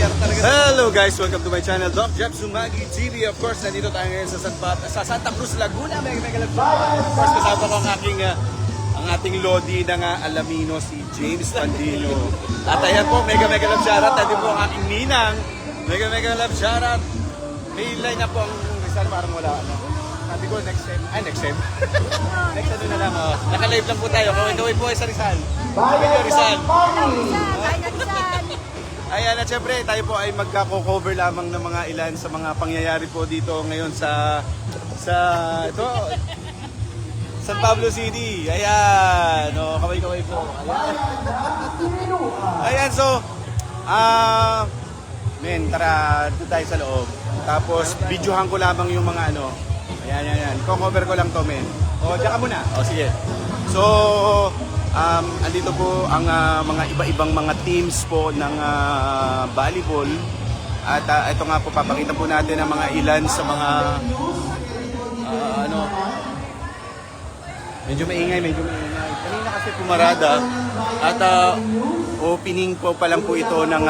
Hello guys, welcome to my channel, Doc Jeff Sumagi TV. Of course, nandito tayo ngayon sa Santa Cruz, Laguna. Mega Of course, kasama ko ang ating Lodi ng Alamino, si James Pandino. At ayan po, mega love shoutout. Nandito po ang aking ninang. Mega love shoutout. May line na po ang Rizal, parang wala. Sabi ko, next time. Next ano na lang. Naka-live lang po tayo. Kaway po ay sa Rizal. Sabi niyo, Rizal. Ayan, at syempre tayo po ay magkako-cover lamang ng mga ilan sa mga pangyayari po dito ngayon sa ito, San Pablo City. Ayan, kaway po. Ayan, so tara dito tayo sa loob. Tapos videohan ko lamang yung mga Ayan. Ko-cover ko lang to, men. Diyan ka muna. Sige. So, andito po ang mga iba-ibang mga teams po ng volleyball. At ito nga po, papakita po natin ang mga ilan sa mga medyo maingay. Kanina kasi pumarada at opening po pa lang po ito ng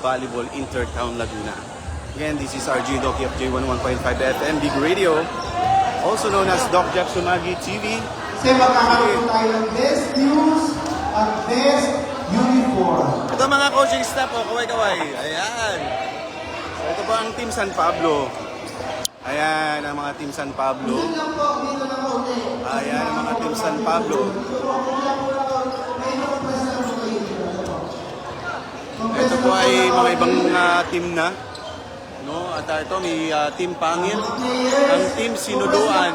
volleyball Intertown Laguna. Again, this is RG Doki of J11.5 FM Big Radio, also known as Doc Jeff Sumagi TV. Kasi magkakaroon tayo ng best news at best uniform. Ito mga coaching staff, kaway. Ayan. So, ito po ang Team San Pablo. Ayan, ang mga Team San Pablo. Ayan, ang mga Team San Pablo. Ito po ay mga ibang team na. At ito may Team Pangil, ang Team Sinuduan,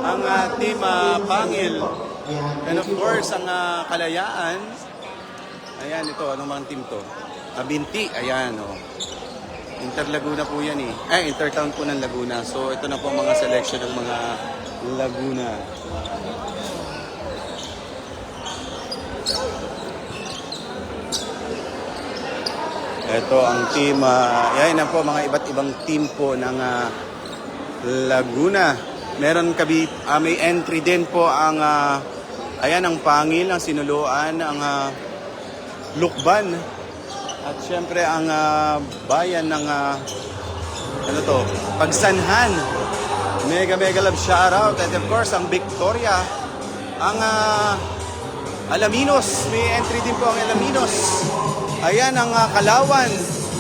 ang Team Pangil, and of course ang Kalayaan. Ayan, ito, anong mga team to? Binti, ayan, Inter Laguna po yan Intertown po ng Laguna. So ito na po mga selection ng mga Laguna. Ito ang team, yan na po mga iba't ibang team po ng Laguna. Meron may entry din po ang, ayan ang Pangil, ang Sinuluan, ang Lukban. At syempre ang bayan ng, Pagsanhan. Mega love shoutout. And of course, ang Victoria, ang Alaminos. May entry din po ang Alaminos. Ayan ang Kalawan,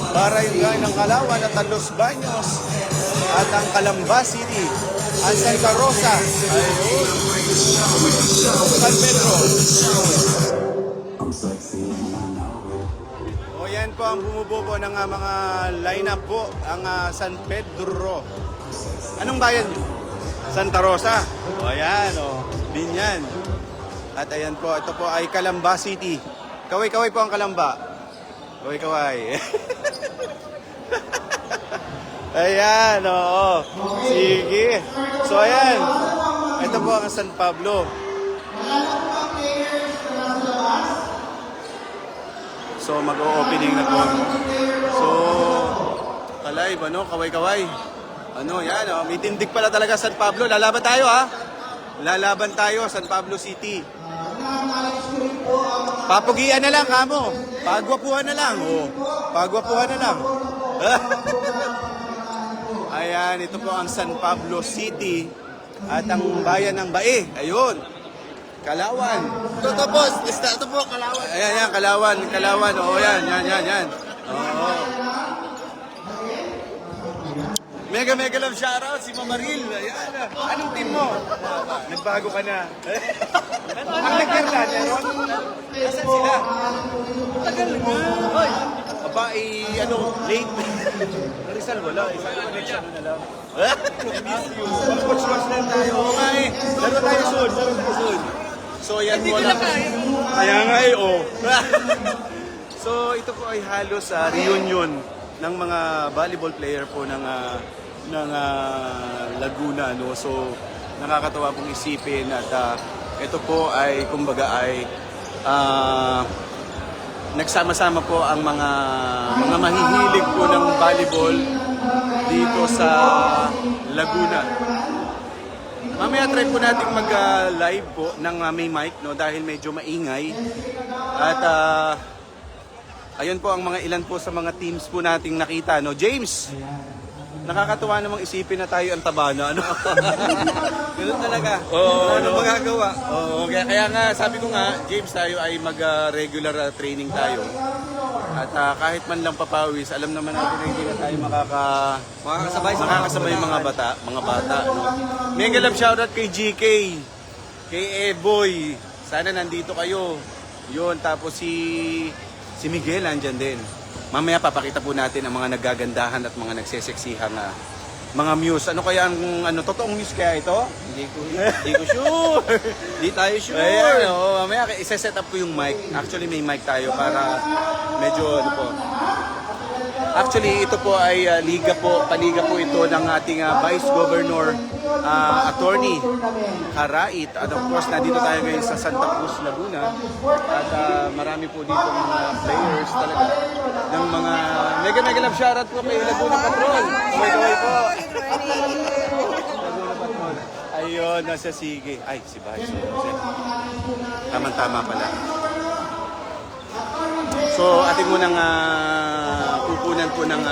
para yung ng Kalawan at ang Los Baños at ang Calamba City, ang Santa Rosa, ayun, San Pedro. Yan po ang bumubuo ng mga lineup po, ang San Pedro. Anong bayan? Santa Rosa. Ayan, Binyan. At ayan po, ito po ay Calamba City. Kaway po ang Calamba. Kaway. Ayan, sige. So, ayan. Ito po ang San Pablo. So, mag-o-opening na po. So, live, kaway. Yan, may tindig pala talaga San Pablo. Lalaban tayo, Lalaban tayo, San Pablo City. Papugian na lang, kamo. Pagwapuhan na lang. Pagwapuhan na lang. Ayan, ito po ang San Pablo City at ang bayan ng Bae. Ayun. Kalawan. Ito po, Kalawan. Ayan, Kalawan. Yan. Oo. Mega love shoutout si Mamaril. Ayan. Anong team mo? Nagbago ka na. Ang nagkarla, meron? Nasaan sila? Tagal na. Hoy. Late. Rizal, wala. Isa connection na lang. Miss you. Watch lang tayo. Okay. Laro tayo soon. So, yan mo lang. Kaya nga So, ito po ay halos reunion ng mga volleyball player po ng Laguna, So, nakakatawa pong isipin at ito po ay kumbaga ay nagsama-sama po ang mga mahihilig po ng volleyball dito sa Laguna. Mamaya try po nating mag-live po ng may mic, no, dahil medyo maingay. At ayun po ang mga ilan po sa mga teams po nating nakita, no. James, nakakatuwa namang isipin na tayo ang taba na, ano? Ganun talaga. Oo, Ano no. magagawa? Oo, kaya nga sabi ko nga, James, tayo ay mag-regular training tayo. At kahit man lang papawis, alam naman natin na hindi na tayo makakasabay mga bata, no. Mega love shoutout kay GK, kay Eboy. Sana nandito kayo. Yun, tapos si Miguel andyan din. Mamaya papakita po natin ang mga nagagandahan at mga nagseseksihang mga muse. Ano kaya ang totoong muse kaya ito? Hindi ko sure. Hindi tayo sure. Ayan, mamaya isa-set up ko yung mic. Actually may mic tayo para medyo ano po. Actually ito po ay paliga po ito ng ating Vice Governor Attorney Karait. At of course nandito tayo ngayon sa Santa Cruz, Laguna. At marami po dito mga players talaga ng mga mega love shoutout po kay Laguna Patrol. Kaway po. Laguna Patrol. Ayun, nasa sige. Ay, si Vice. Tama-tama pala. So, ating munang pupunan po ng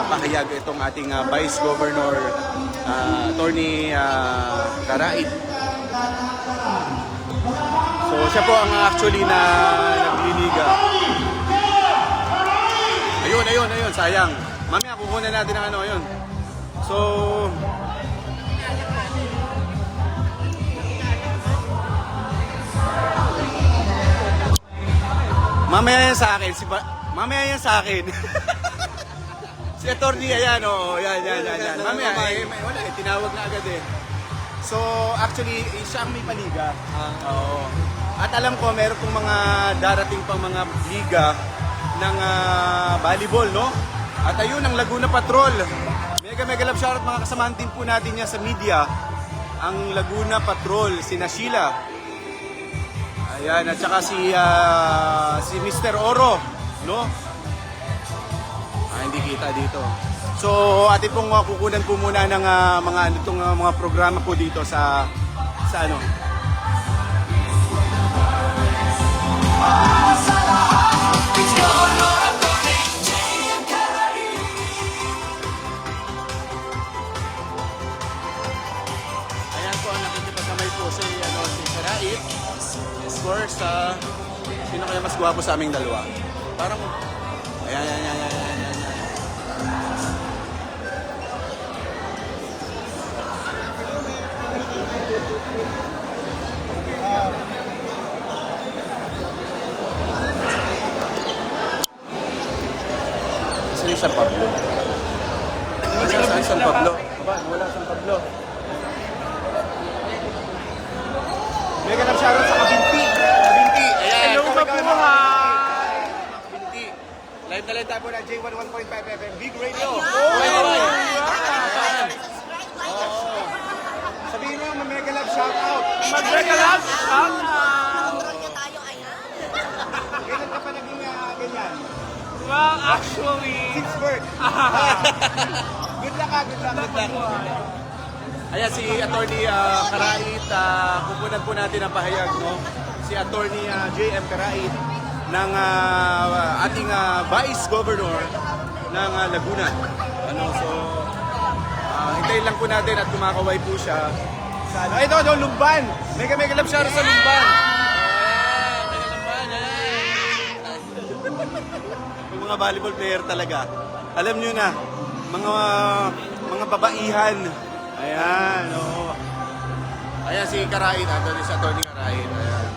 pahayag itong ating Vice Governor Attorney Karait. So, siya po ang actually na nagliliga. Ayun, sayang. Mamaya kukunan natin ang ayun. So, mamaya yan sa akin. Mamaya yan sa akin. Si Attorney, ayan, yan. Mamaya, wala tinawag na agad eh. So, actually, siya ang may paliga. Oo. At alam ko, meron pong mga darating pang mga liga ng volleyball, no? At ayun, ang Laguna Patrol. Mega love shoutout mga kasamahan din po natin niya sa media. Ang Laguna Patrol, si Sheila. Ayan, at saka si Mr. Oro, no? Hindi kita dito. So, atin pong kukunan po muna ng mga programa po dito sa ano. Ayan po ang nakikipagkamay po si Karait. Of course, sino kaya mas gwapo sa aming dalawa? Parang, ayan. Saan yung San Pablo? Saan San Pablo? Wala San Pablo. Mega love shoutout sa Kabinti. Ayan. Hello, mabuhay! Kabinti. Live na live tayo po na J11.5 FM Big Radio. Sabihin mo, mega love shoutout. Mag-regalap! Kailan ka pa naging ganyan? Well, actually... Since birth. Good luck. Ayan, si Attorney Karait, pupunan po natin ang pahayag, no? Si Attorney J.M. Karait ng ating Vice Governor ng Laguna. So, hintayin lang po natin at kumakaway po siya. Ito, Lumban! Mega love shoutout sa Lumban! Mega Lumban, Yung mga volleyball player talaga. Alam nyo na, mga babaihan. Ayan, oo. Ayan si Karait, si Attorney Karait. Ayan.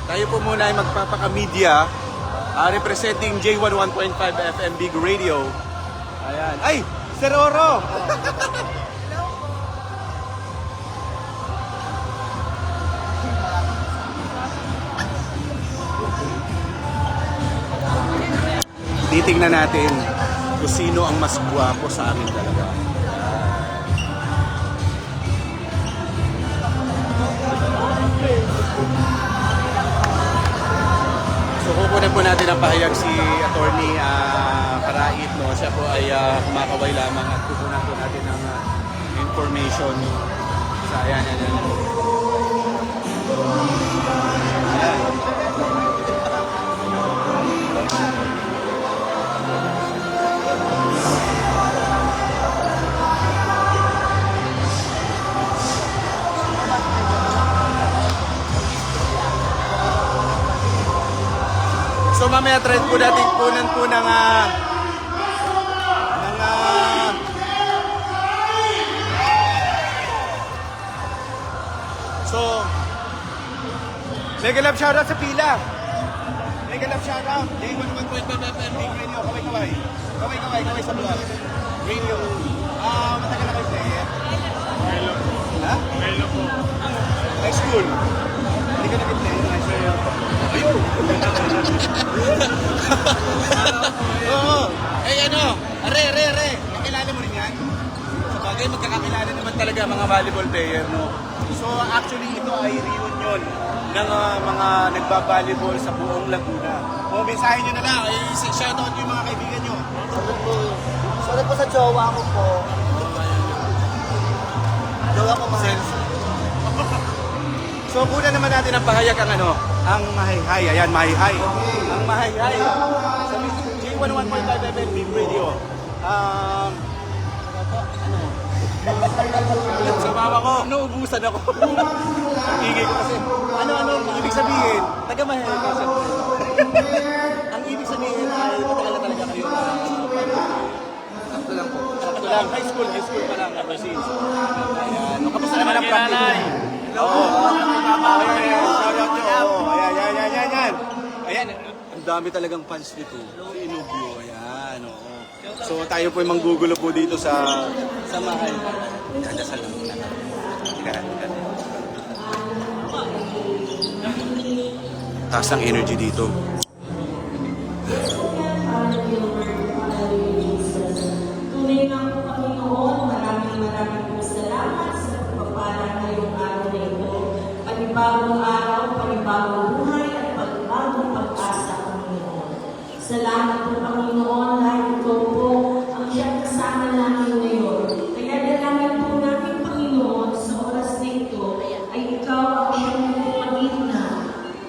Tayo po muna ay magpapaka-media representing J11.5 FM Big Radio. Ayan. Ay! Sir Oro! Titingnan natin kung sino ang mas gwapo sa amin talaga. So kukunin po natin ang pahayag si Attorney Karait, no? Siya po ay kumakaway lamang at kukunan po natin natin ng information sa ayan. So mamaya try po natin kunan po ng so mega love shoutout sa pila. Mega love shoutout. Day 11.5 FM Big Radio. Kaway sa vlog. Radio. Matagal na kayo player? Melo. Ha? Melo po. High school. Hindi ka nag-play ng high school. Ayun! Oo. Eh ano? Are. Kakilala mo rin yan? Sabagay, magkakakilala naman talaga mga volleyball player, no? So actually, ito ay reunion ng mga nagbabalibol sa buong Laguna. O, mensahe nyo na lang. Shoutout yung mga kaibigan nyo. Sorry po sa jowa ko po. Jowa ko mahal. So, kuna naman natin ang pahayag ang mahayhay. Ayan, mahayhay. Ang mahayhay. Sa J11.5 FM Big Radio. Sa mama ko, nauubusan ako. Ang ingay ko kasi. Ano, ibig sabihin? Taga-mahayhay ka siya. Ang ibig sabihin ay matagal na talaga kayo. Sakto lang po. Sakto lang. High school pa lang. Ever since. Ayan. Kamusta naman ang practice? Oo. Ayan. Ayan. Ang dami talagang fans nito. Si Inubio. Ayan. Oo. So tayo po yung manggugulo po dito sa mahal. Dadasal lang muna. Taas ng energy dito. Tunay nga po Panginoon, maraming po salamat sa pagpapala ngayong araw na ito. Panibagong araw, panibagong buhay at panibagong pag-asa, Panginoon. Salamat po Panginoon dahil ito po ang siyang kasama namin ngayon. Kaya dalangin po namin Panginoon sa oras na ito ay ikaw ang iyong pagigna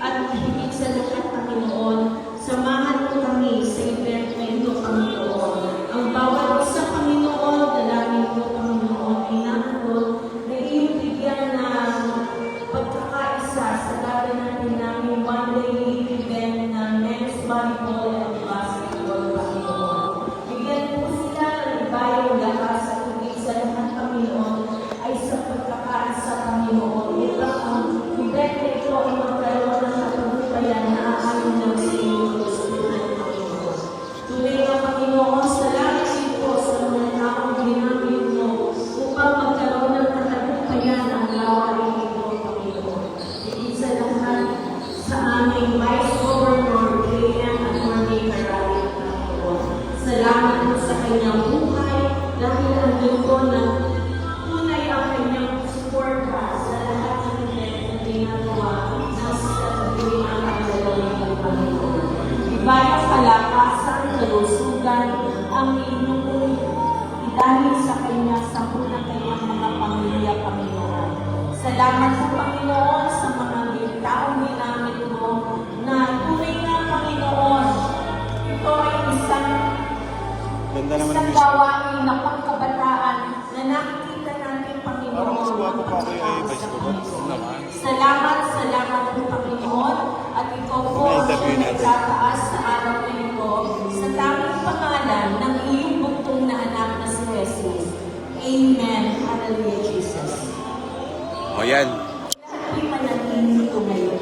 at higit sa lahat Panginoon, samahan mo kami sa event na ito Panginoon. Ang bawat isa Panginoon, dalangin mo Panginoon, ay naroon na iyong bigyan ng pagkakaisa sa gagawin namin one-day event na men's volleyball and basketball Panginoon. Bigyan mo sila ng ibayang lakas at higit sa lahat Panginoon ay sa pagkakaisa Panginoon. Ito ang event na ito ay magkaroon ng kapagpayan na aayon ng sa iyong gusto ng Panginoon. Tunay na Panginoon, salamat ito sa mga taong ginamit mo upang magkaroon ng katagumpayan ang gawain ito, Panginoon. Higit sa lahat sa aming Vice Governor, Graham at Marnie Carrali, Panginoon. Salamat po sa kanyang buhay dahil ang linggo na tunay ang kanyang suporta sa lahat ng event na ginagawa ng katuloy ang kanilang ng Panginoon. Ibayang kalakasan, kalusugan, ang inyong idahil sa kanya sa unang kanyang mga pamilya, Panginoon. Salamat sa Panginoon sa mga taong ginamit mo na tunay na Panginoon. Ito ay isang Ganda naman isang gawain na pangkabataan na nakikita natin, Panginoon. Parang mas guwapo pa ako yung vice governor. Salamat po Panginoon at ikaw po ang nagtataas sa araw na ito sa tanging pangalan ng iyong bugtong na anak na si Jesus. Amen. Hallelujah, Jesus. O yan. Lahat ay manatili ito ngayon.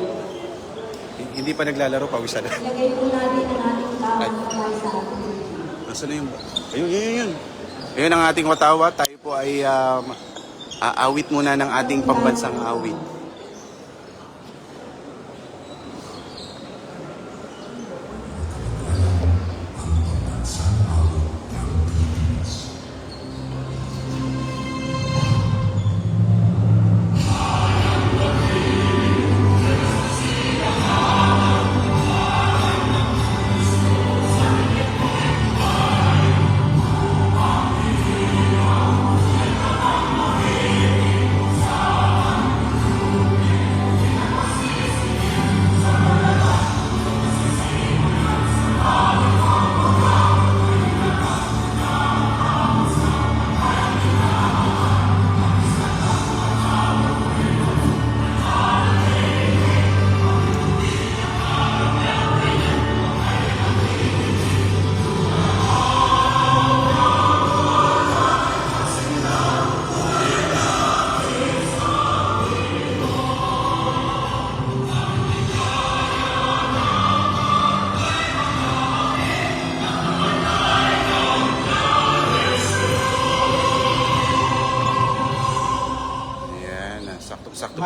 Hindi pa naglalaro, pawisan na. Lagay po natin ang ating tawag kamay sa ating. Nasaan na yung... Ayun. Ayun ang ating watawa. Tayo po ay aawit muna ng ating pambansang awit.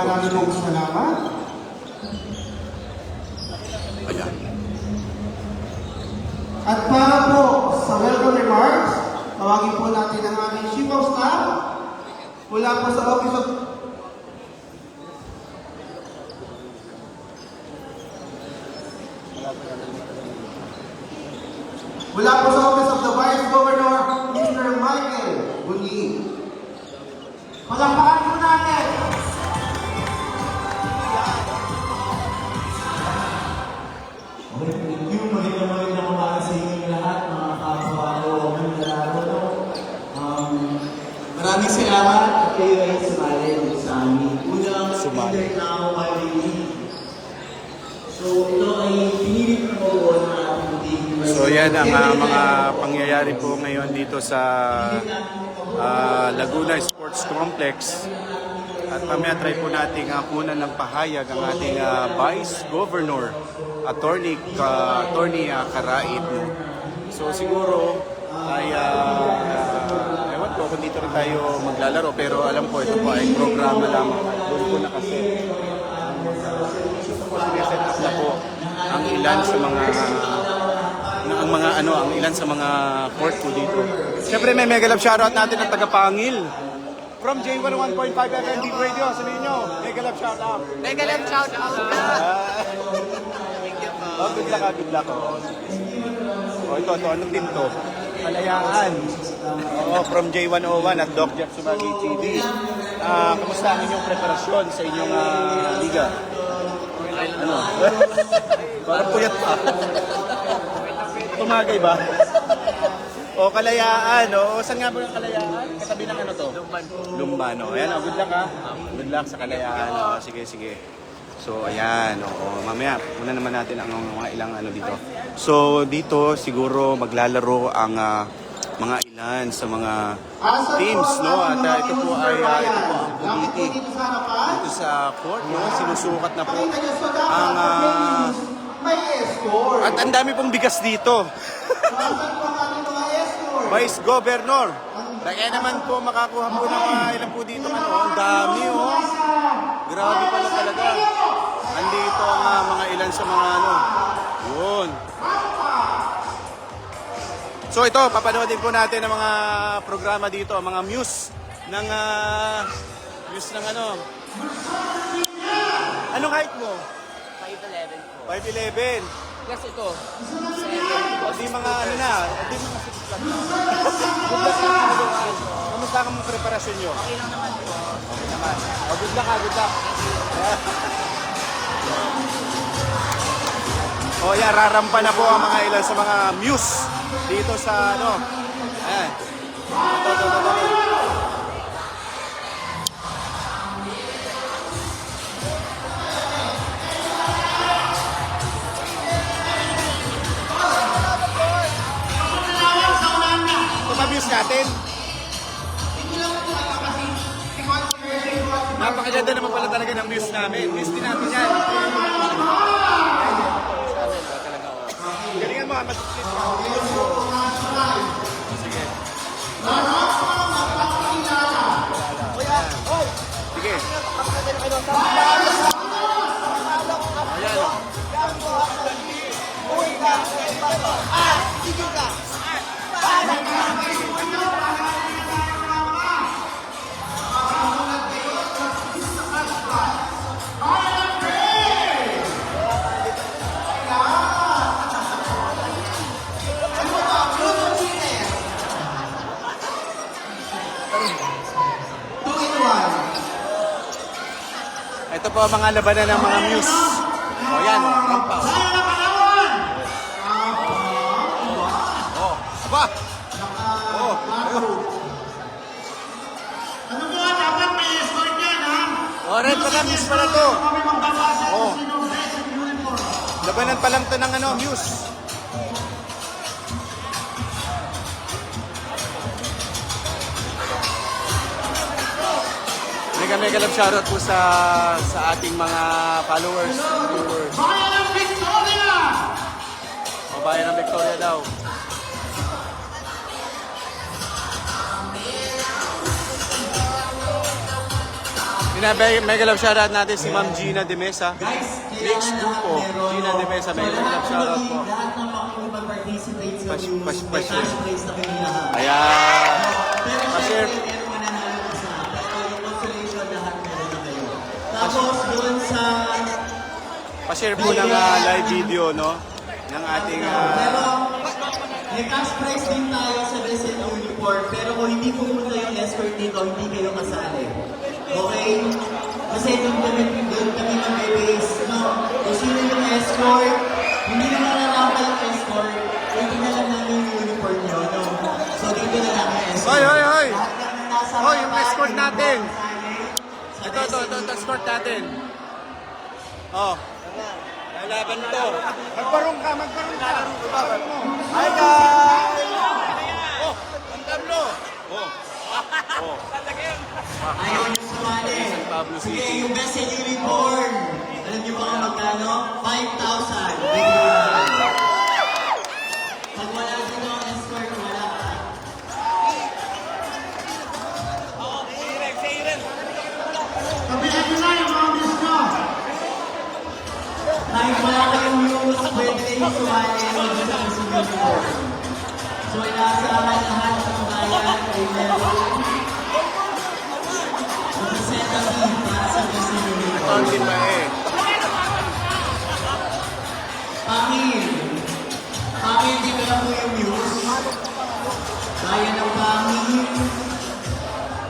Maraming pong salamat. Ayan. At para po sa welcome remarks, tawagin po natin ang aming Chief of Staff mula po sa Office of Mula po sa Office of the Vice Governor, Mr. Michael Bunyi. Palakpakan po natin! Okay, thank you. Magandang umaga sa inyo lahat, mga kapwa ko Manlalaro. Maraming salamat at kayo ay sumali sa amin. Unang leader na ako kay Lily. So, ito ay pinilit na po ng ating team. So yan ang mga pangyayari po ngayon dito sa Laguna Sports Complex. At mamaya try po natin kunan ng pahayag ang ating Vice Governor, Attorney Karait. So siguro ay ewan ko kung dito rin tayo maglalaro, pero alam ko ito po ay programa lamang. Doon po nakaset. Ito po sineset up na po ang ilan sa mga court po dito. Siyempre may mega love shoutout natin ng taga-Pangil. From J101.5 FM Beat Radio, sabihin nyo, mega love shoutout. Mega love shout out. Oh, good luck. Oh, ito, anong team to? Kalayaan. Oo, from J101 at Doc Jeff Sumagi TV. Kamusta ang inyong preparasyon sa inyong liga? Ano? Parang puyat pa. Tumagay ba? O, Kalayaan. O, saan nga po yung Kalayaan? Katabi ng ano to? Lumban. O, ayan o, good luck ha. Good luck sa Kalayaan. O, sige. So, ayan. O, mamaya, muna naman natin ang mga ilang ano dito. So, dito siguro maglalaro ang mga ilan sa mga teams, no? At ito po ang committee dito sa court, no? Sinusukat na po ang may escort. at ang dami pong bigas dito. Vice Governor. Kaya naman po makakuha po ng mga ilan po dito. Ang dami, oh. Grabe pala talaga. Andito ang mga ilan sa mga Yun. So ito, papanoodin po natin ang mga programa dito, mga muse ng Anong height mo? 5'11 po. 5'11". Plus ito. Di mga di mga 6 lang. Good luck sa mga Kamusta ang mga preparasyon nyo? Okay lang naman po. Okay naman. Good luck. O yan, rarampa na po ang mga ilan sa mga muse dito sa Ayan. Ito. Muse natin. Napakaganda naman pala talaga ng muse namin. Muse din natin yan. Galingan mo ha, mag-split ka. Sige. Sige. Ito po ang mga labanan ng mga muse. O yan, rampa. Aba! Ano po, dapat may escort yan, ha? O, red pala, muse pala to. Kami magbabasa Oh. sa sinong dress and uniform. Labanan pa lang to ng muse. Mega love shoutout po sa ating mga followers, viewers. Bayan ng Victoria! O, bayan ng Victoria daw. Mega love shoutout natin si Ma'am Gina De Mesa. Guys, Mix kailangan lahat Grupo, meron. Gina De Mesa, So, mega lahat love shoutout po. Lahat ng makikipag-participate sa news, may Pas- cash prize na kayo lahat. Ayan. Pero Pa-share. syempre, meron mananalo isa. Pero yung consolation, lahat meron na kayo. Tapos, doon sa... Pa-share po ng live video, no? Ng ating... Pero, may cash prize din tayo sa Vincent Uniform. Pero kung hindi pumunta yung escort dito, hindi kayo kasali. Okay? Kasi doon kami mag-base. No? Kung sino yung escort, hindi naman narampal yung escort, hindi na lang namin yung uniform nyo. No? So, dito na lang yung escort. Hoy, hoy, hoy! Lahat kami nasa Hoy, yung baba, escort hindi natin. po kasali sa Ito, escort natin. Oh. Lalaban to. Magparong ka. Hi guys! Oh, ang tablo. Oh. Oh. Ayaw nyo sumali. San Pablo Sige, City. yung best in uniform. Alam niyo ba kung magkano? 5,000. Bigyan na. Pag wala dito ang escort, wala ka. Kabihan nyo na yung mga miss nyo. Kahit wala kayong news, pwede kayong sumali dito sa best in uniform. So, inaasahan lahat ng bayan ay meron. Mag-set ang team para sa best in uniform. Tangin ba eh. Pangin, dito na po yung news. Bayan ng Pangin,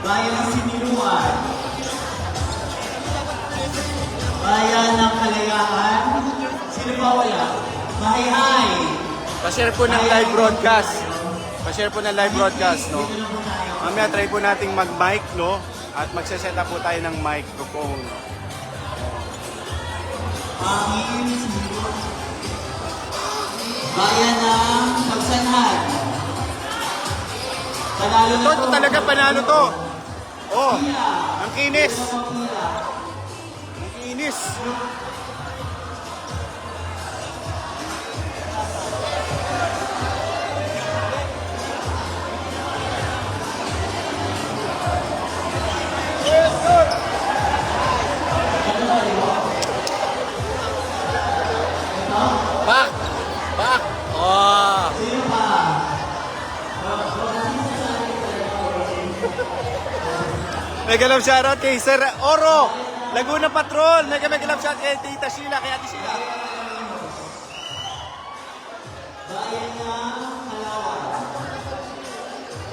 bayan ng Siniluan, bayan ng Kalayaan, sino ba wala? Mahihay. Pa-share po ng live broadcast. Pa-share po ng live broadcast, no? Dito na po tayo. Mamaya try po nating mag-mic, no? At magse-set up po tayo ng microphone. Pangin, Siniluan. Bayan ng Pagsanhan. Panalo na Ito talaga panalo to. Oh, Pila. ang kinis. Pila. Ang kinis. Back! Back! Oh! Sino pa? Mega love shoutout kay Sir Oro! Laguna Patrol! Mega love shoutout kay Tita Sheila, kay Ate Sheila. Bayan ng Halawan.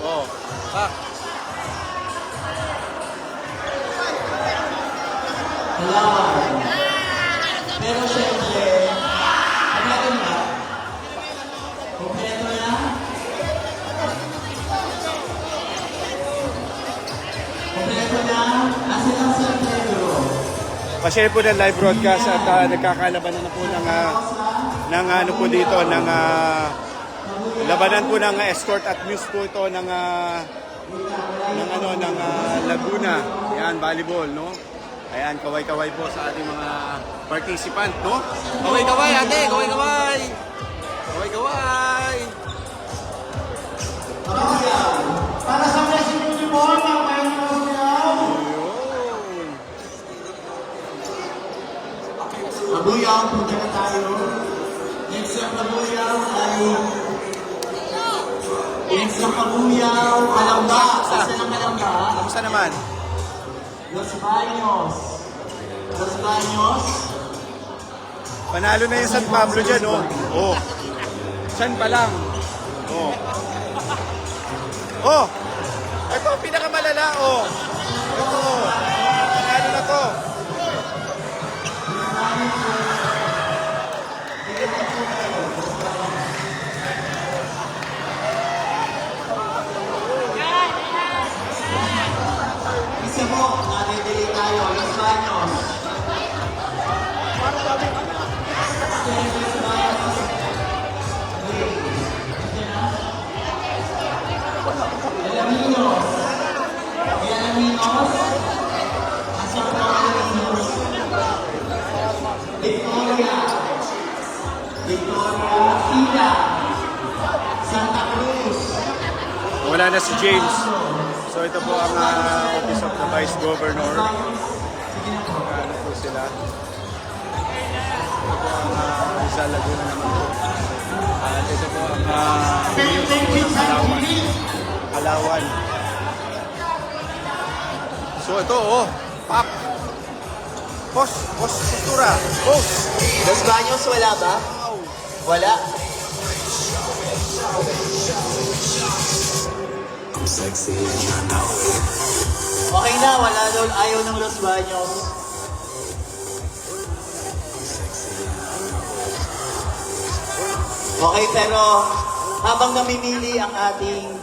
Oh, back! Halawan. Pero syempre, kompleto na. Kompleto na. Kompleto na. Asan ang San Pedro? Pa-share po ng live broadcast at nagkakalaban na po ng ano po dito, ng labanan po ng escort at news po ito ng Laguna. Yan, volleyball, no? Ayan, kaway-kaway po sa ating mga participant, no? Kaway-kaway, ate! Kaway-kaway! Kaway-kaway! Para sa blessing uniform, ang mayroon na siyaw. Ayun! Kabuyaw, punta na tayo. Next na Kabuyaw ay... Next na Kabuyaw, Kalamba. Asan ang Kalamba? Kamusta naman? Los Baños. Los Baños. Panalo na yung San Pablo dyan, oh. Oh. San pa lang. Oh. Oh. Ito, pinakamalala, oh. Ito, oh. Panalo na to. Isa mo, nadidili tayo. Los Baños. Alaminos. May Alaminos. Asan po ang Alaminos? Victoria. Victoria. Tila. Santa Cruz. Wala na si James. So ito po ang Office of the Vice Governor. sila. Ito po ang Rizal Laguna naman po. At ito po ang Palawan. So ito, oh, pop. Postura. Post. Los Baños, wala ba? Wala. Okay na, wala daw ayaw ng Los Baños. Okay, pero habang namimili ang ating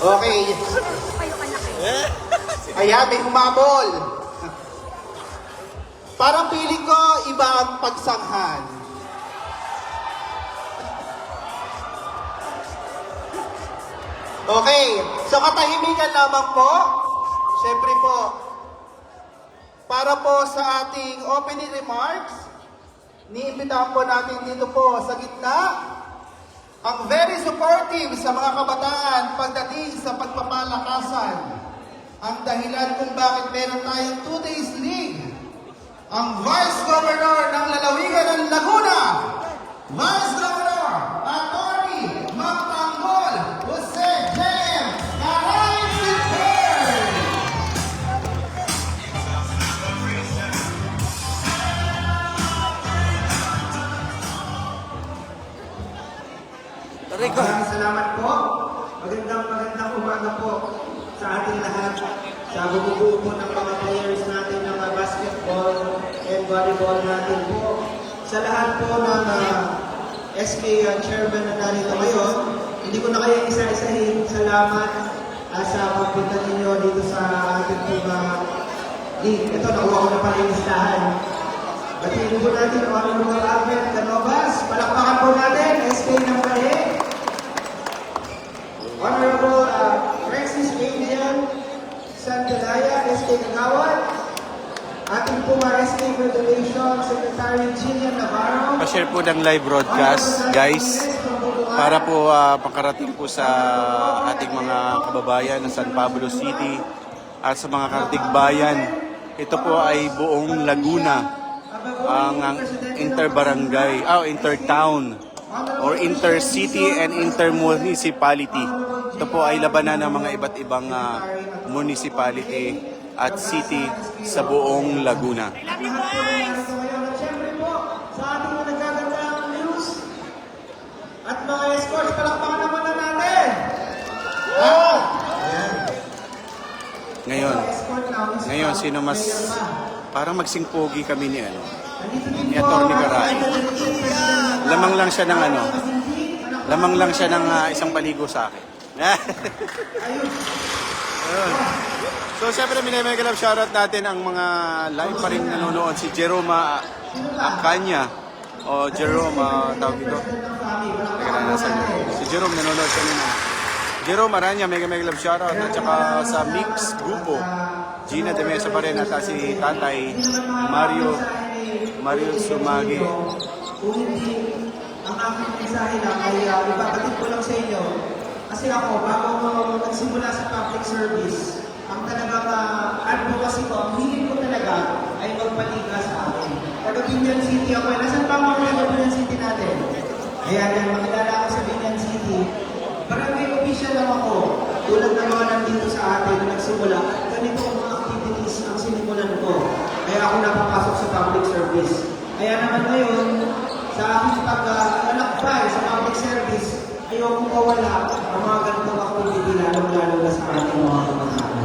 Okay. Ayan, may humabol. Parang feeling ko iba ang pagsanghan. Okay, so katahimikan lamang po. Siyempre po, para po sa ating opening remarks, niimbitahan po natin dito po sa gitna ang very supportive sa mga kabataan pagdating sa pagpapalakasan. Ang dahilan kung bakit meron tayong 2 days league. Ang Vice Governor ng lalawigan ng Laguna, Vice Governor Atty. Magtanggol Jose J.M. Caray Silver. Maraming salamat po. Magandang umaga po sa ating lahat. Sa bubuo po ng mga players natin ng basketball and volleyball natin po. Sa lahat po ng SK chairman na narito ngayon, hindi ko na kayo isa-isahin. Salamat sa pagpunta ninyo dito sa ating league. Ito, nakuha ko na pala yung listahan. Batiin po natin ang Honorable Albert Canovas. Palakpakan po natin, SK ng Kahe. Honorable Francis Angel Santalaya, SK Kagawad. Ating po SK Federation Secretary Jillian Navarro. Pa-share po ng live broadcast, guys, para po makarating po sa ating mga kababayan ng San Pablo City at sa mga karatigbayan. Ito po ay buong Laguna, ang interbarangay, intertown, or intercity and intermunicipality. Ito po ay labanan ng mga iba't ibang municipality at city sa buong Laguna. Siyempre po, sa ating mga nagagandang news at mga escorts, palakpakan naman na natin. Ngayon, sino mas parang magsing pogi kami ni ni Atty. Caray. Lamang lang siya ng lamang lang siya ng isang paligo sa akin. Ayun. So, siyempre, minimega love shoutout natin ang mga live pa rin nanonood. Si Jerome Acanya. O Jerome, tawag dito. Si Jerome nanonood kanina. Jerome Aranya, mega love shoutout. At saka sa Mix Grupo. Gina de Mesa pa rin. At si Tatay Mario Sumagi. Kung hindi ang aking mensahe lang ay ipabatid ko lang sa inyo. Kasi ako, bago nagsimula sa public service, ang talagang advocacy ko, ang hiling ko talaga ay magpaliga sa akin. Taga Binyan City ako. Nasaan pa mga taga Binyan City natin? Ayan, makilala ako sa Binyan City. Barangay official lang ako. Tulad ng mga nandito sa atin na nagsimula, ganito ang mga activities ang sinimulan ko. Kaya ako napapasok sa public service. Kaya naman ngayon, sa aking pag-alakbay sa public service, ayokong mawala ang mga ganitong activity lalo na sa ating mga kabataan.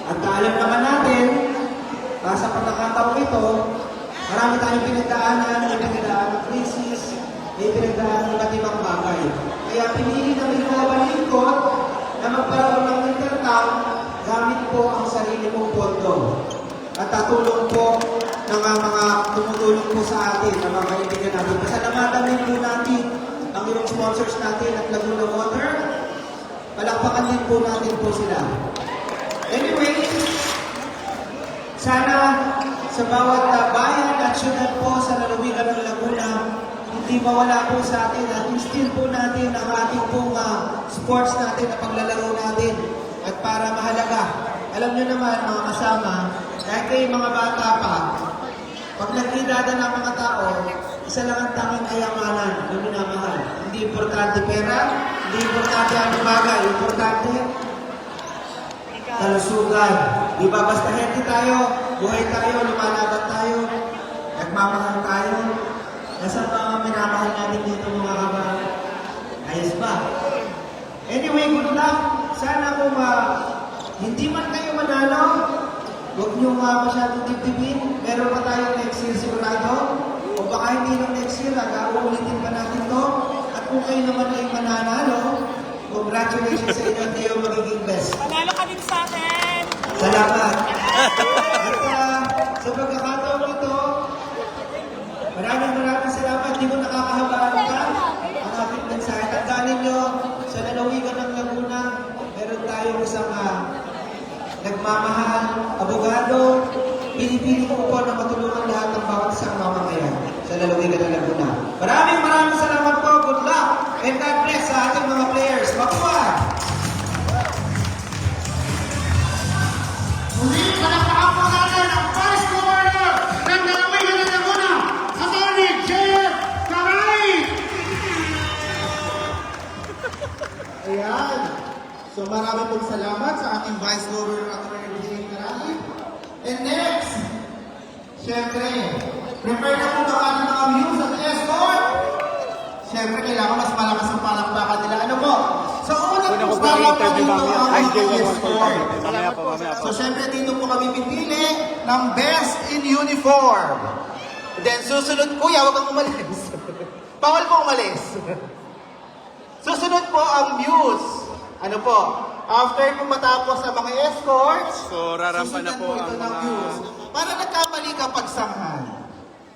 At alam naman natin, sa pagkakataong ito, marami tayong pinagdaanan, may pinagdaan ng crisis, may pinagdaan ng iba't ibang bagay. Kaya pinili namin mga balingkot na magkaroon ng intertown gamit po ang sarili mong pondo. At tatulong po ng mga tumutulong po sa atin, ng mga kaibigan natin. Pasalamatan din po natin ang ilang sponsors natin at Laguna Water. Palakpakan din po natin po sila. Anyway, sana sa bawat bayan at syudad po sa lalawigan ng Laguna, hindi hindi mawala po sa atin at instill po natin ang ating pong sports natin na paglalaro natin. At para mahalaga, alam nyo naman mga kasama, kahit kayo mga bata pa, pag nagkidada ng mga tao, isa lang ang tanging kayamanan na minamahal. Hindi importante pera, hindi importante ang bagay, importante kalusugan. Di ba basta healthy tayo, buhay tayo, lumalaban tayo, nagmamahal tayo. Nasa mga minamahal natin dito mga kabahan. Ayos ba? Anyway, good luck. Sana kung hindi man kayo manalo, huwag nyo masyadong dibdibin. Meron pa tayo next year sigurado. O baka hindi ng next year, uulitin pa natin to. At kung kayo naman ay mananalo, congratulations sa inyo, kayo magiging best. Panalo ka din sa akin! Salamat. At sa pagkakataon nito, maraming salamat. Di mo nakakahabaan ka ang aking mensahe. Tandaan nyo, sa lalawigan ng Laguna, meron tayong isang nagmamahal, abogado. Pinipili ko po na matulungan lahat ng bawat isang mamamayan sa lalawigan ng Laguna. Maraming salamat po. Good luck. And God bless sa ating mga players. Mabuhay! Muli, palakpakan po natin ang Vice Governor ng Lalawigan ng Laguna, Atty. J.F. Caray! Ayan. So marami pong salamat sa ating Vice Governor, Atty. J.F. Caray. And next, syempre, prepare na po ba ang mga views at escort? Syempre, kailangan mas malakas ang palakpakan nila. Ano po? So, unang po palakpakan dito ang mga escort. So, syempre, dito po kami pipili ng Best in Uniform. Then, susunod, kuya, huwag kang umalis. Bawal po umalis. Susunod po ang Muse. Ano po? After po matapos ang mga escorts, So, rarampa na susundan po ang ito ng mga... Muse. Para nagkamali ka pagsanghan.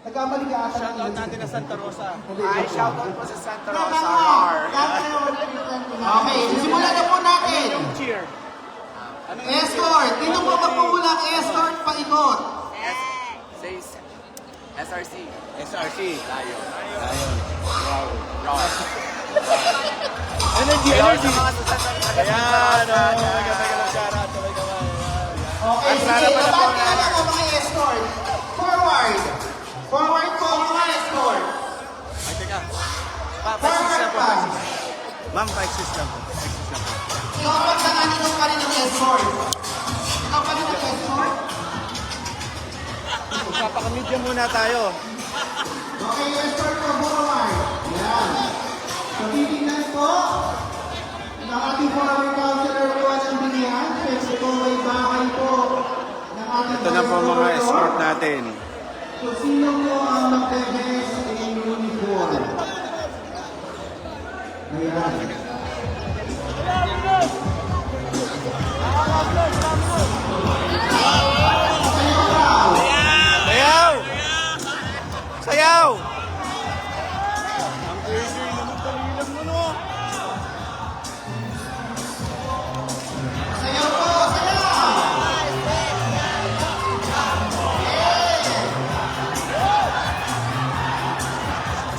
Nagkamali ka ata. Shoutout natin na Santa Rosa. Ay, shoutout po sa Santa Tama Rosa. nga. Okay, simulan na po natin. Cheer. Escort. Dito po magpumula ang escort paikot. Says SRC. SRC. Lion. Wow. Rock. Energy, Ayun energy. sa mga susunod. Ayan, mega lang shoutout. Sabay-sabay. Okay, At sige. sana pa na po Labas na lang ang mga escort. Forward. Forward po mga escort. Ay, teka. Pa-exist Forward lang po. pa. Ma'am, pa-exist lang po. Pa-exist lang po. Ikaw ang pagsanganin ng pa rin ng escort. Ikaw pa rin ang escort. Magpapakamedya muna tayo. Okay, escort po forward. Yan. So, titignan po ng ating former counselor po ng bilihan. Siyempre po may bahay po ng ating Ito na po vice mga governor. escort natin. So, sino po ang magbe-best in uniform? Ayan. Sayaw! Sayaw! Ang crazy naman kalilang mo, no? Sayaw po! Sayaw!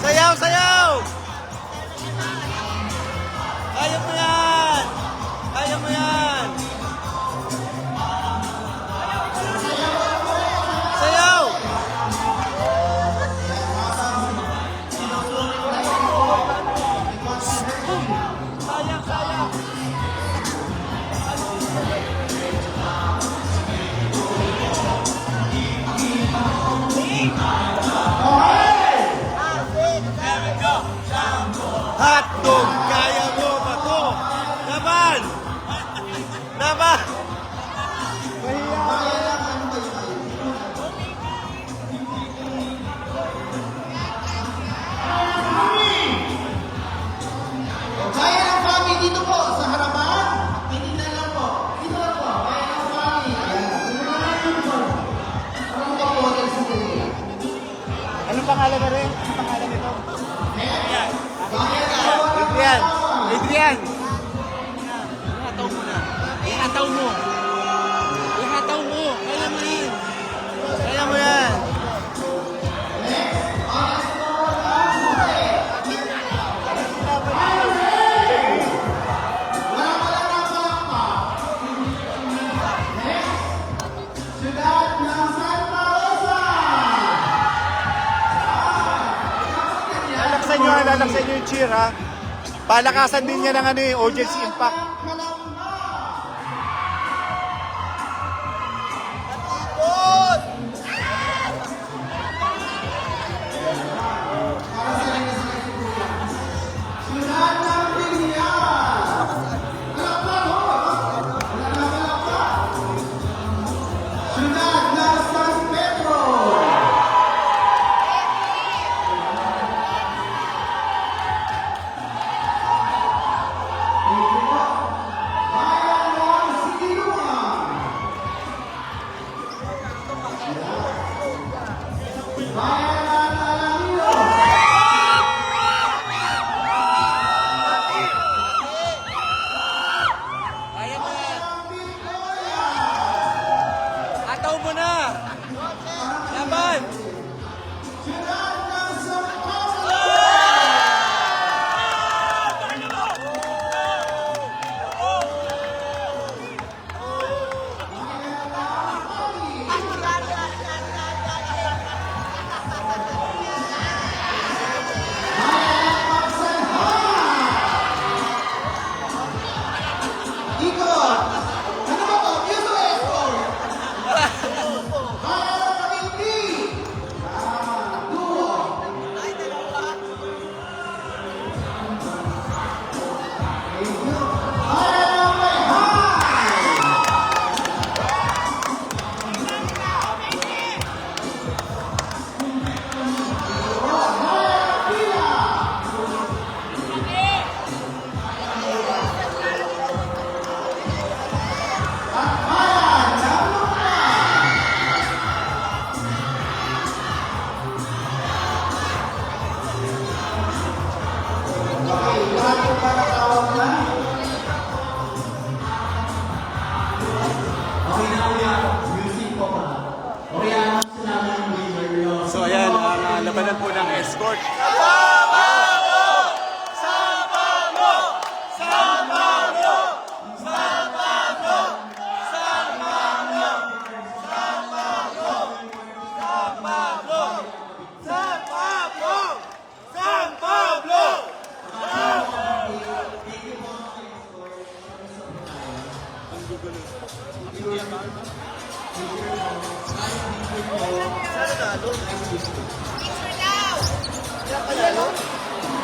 Sayaw, sayaw! Kaya mo yan! Kaya mo yan! Sayaw! Sayang, sayang! Hotdog! Kaya mo ba to? Laban! Laban! Kaya ng family dito po, sa harapan. Hindi na lang po. Dito lang po. Kaya ng family. Ayan. Dito na lang dito po. Parang po po din sa kuya. Anong pangalan na rin? Anong pangalan nito? Kaya Adrian! Adrian! Ihataw mo na. Ihataw mo. Ihataw mo. Kaya mo yan. Kaya mo yan. maalala sa inyo yung cheer ha. Palakasan din niya ng ano eh, urgency impact. Ataw mo na! Laban! So ayan, ang labanan po ng escort.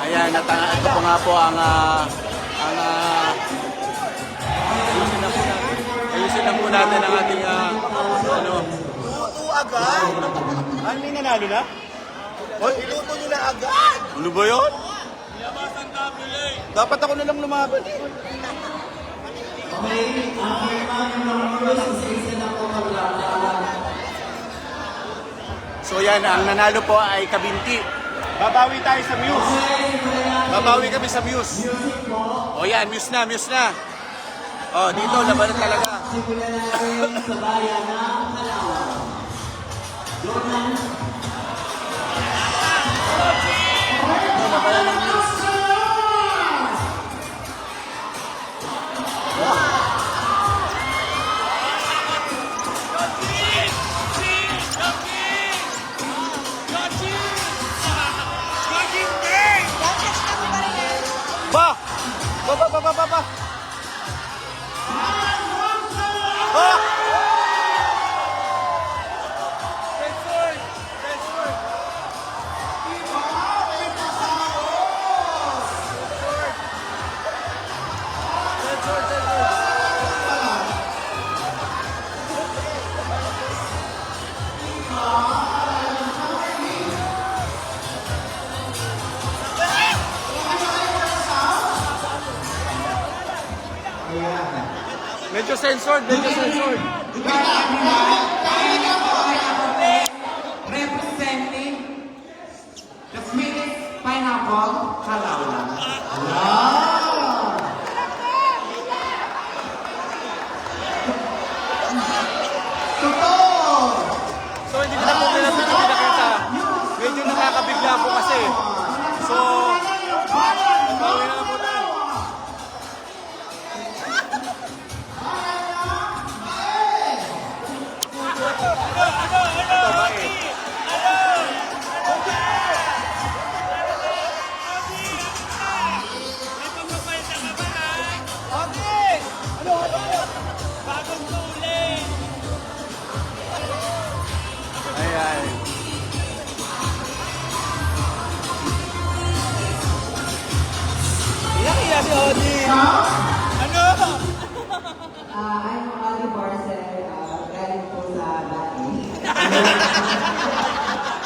Ayan, at ito po nga po ang ayusin na po natin ang ating ano. Luto agad? Ano may nanalo na? Hoy, iluto nyo na agad! Ano ba yun? Dapat ako na lang lumaban eh. Okay, ang firma ng mga Cruz, isa-isa na po maglalakad. So yan, ang nanalo po ay Kabinti. Babawi tayo sa Muse. Babawi kami sa Muse. O yan, Muse na, Muse na. O, dito, labanan talaga. Simulan natin sa bayan ng Palawan. Jordan. Ito, labanan ng Muse. Ba! Ba! Ah! Medyo censored, medyo censored. Representing the sweetest pineapple, Kalaulan. So hindi ko na po nila medyo pinakita. Medyo nakakabigla po kasi. So, bawi na lang po tayo. Ito, bakit?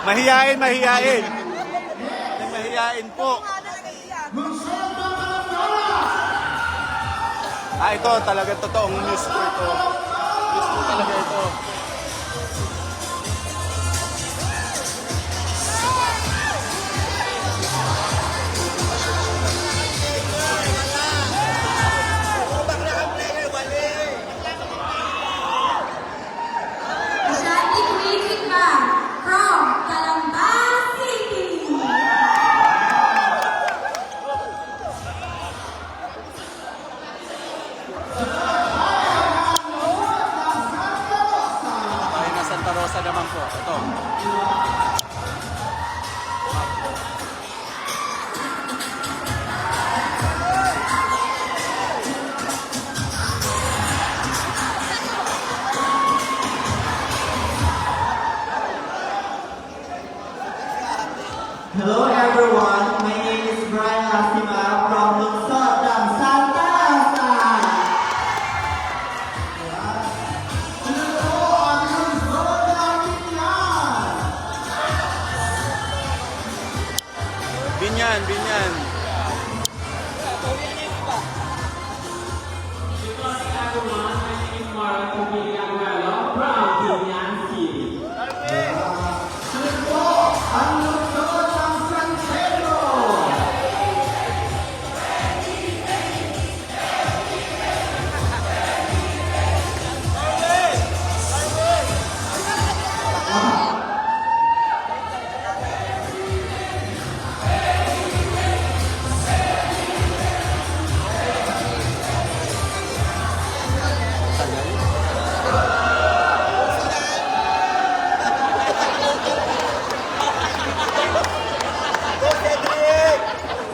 Mahiyain, mahiyain. Mahiyain po. Ito talaga totoong news po ito. News po talaga ito. Ashanti Creative Band from Calamba City. Ay, na Santa Rosa naman po. Ito. Hello everyone, my name is Brian Lastima from Lungsod ng Santa Rosa. Binyan, Binyan.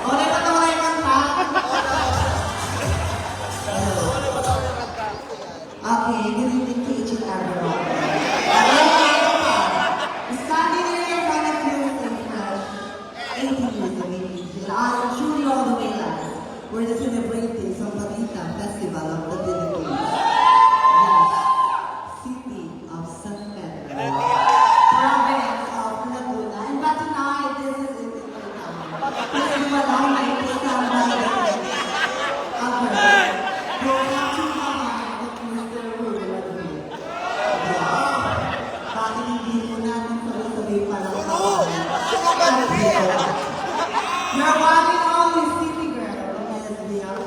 Okay ba ito kayo kanta? Okay, good evening to each and everyone. Standing here in front of you is a fresh 18 years of age, and I am truly all the way live. We're celebrating Sambatita Festival of the Philippines. Yes, city of San Pedro, province of Laguna. And but tonight, this is in the town. Kasi wala may kasama bakit hindi mo namin sabi-sabi para You're one and only city girl, as we are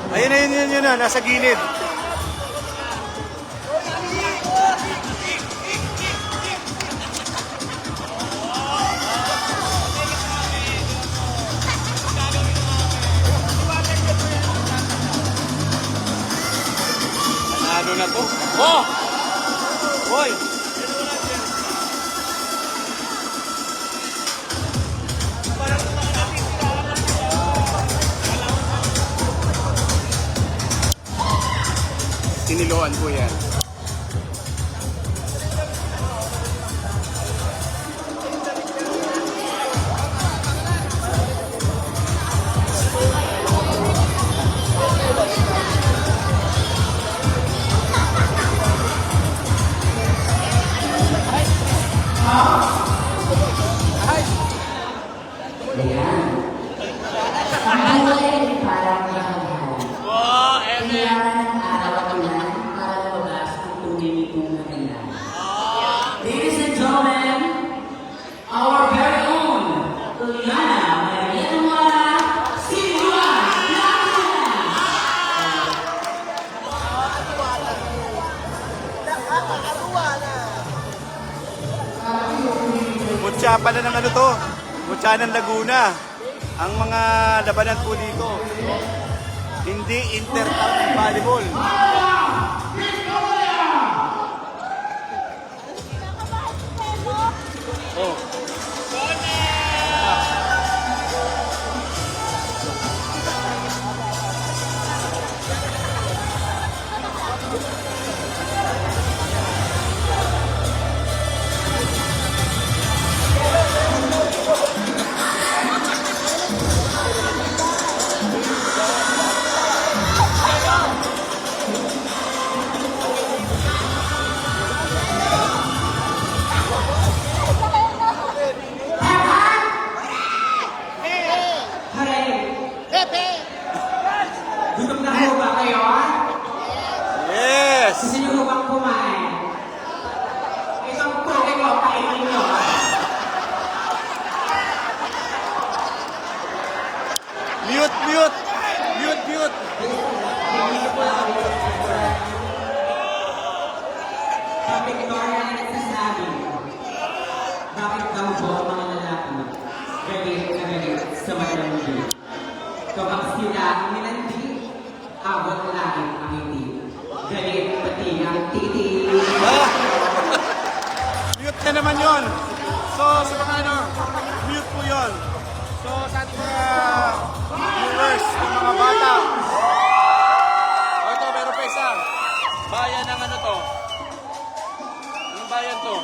Ayun, yun na, nasa gilid. Ano na to? Oh! Hoy! Siniloan po yan. Pangalain para mahal. Kailangan ng araw ulan para lumabas ang tunay nitong nakilan. Ladies and gentlemen, our very own Juliana Maria Mora Silva Mutya pala ng ano to? Mutya ng Laguna. Ang mga labanan po dito. Hindi inter-town volleyball. Oh. Mute, mute! Mute, mute! Sa Victoria na nagsasabi, bakit daw po ang mga lalaki galit na galit sa malandi? Kapag sila ang nilandi, abot langit ang hindi. Galit pati ang titi. Mute na naman yon. So, sa mga ano, mute po yon. So, sa ating mga viewers, ng mga bata. O ito, meron pa isa. Bayan ng ano to? Anong bayan to?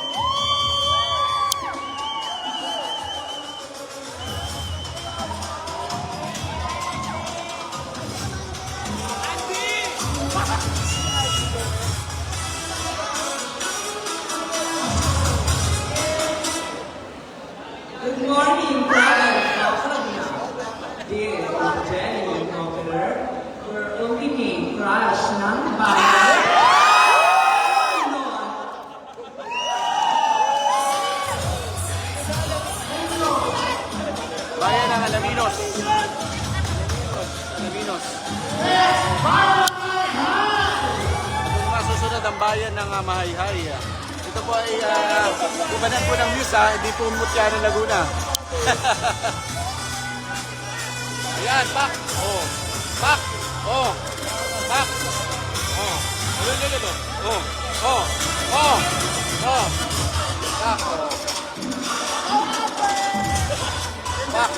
Good morning, brothers. Dear genuine opener, we're opening crush ng bayan. Bayan ng Alaminos. Alaminos. Kung masusunod ang bayan ng Mahayhay. Ito po ay ibanan po ng news hindi po Mutya ng Laguna. Ayan, pak! Oh! Pak! Oh! Pak! Oh! Ano? Oh! Oh! Oh! Oh! Pak! Oh! Pak!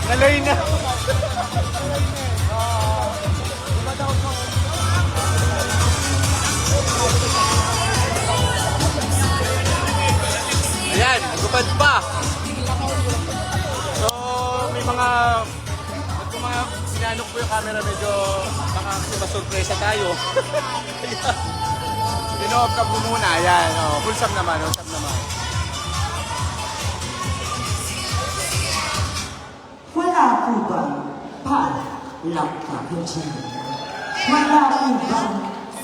Naloy na. Ayan, nagupad pa. So, may mga kung mga sinanok po yung camera, medyo baka kasi masurpresa tayo. Pino-off ka po muna. Ayan, wholesome naman, wholesome naman. Wala po bang palakpakan dyan? Wala po bang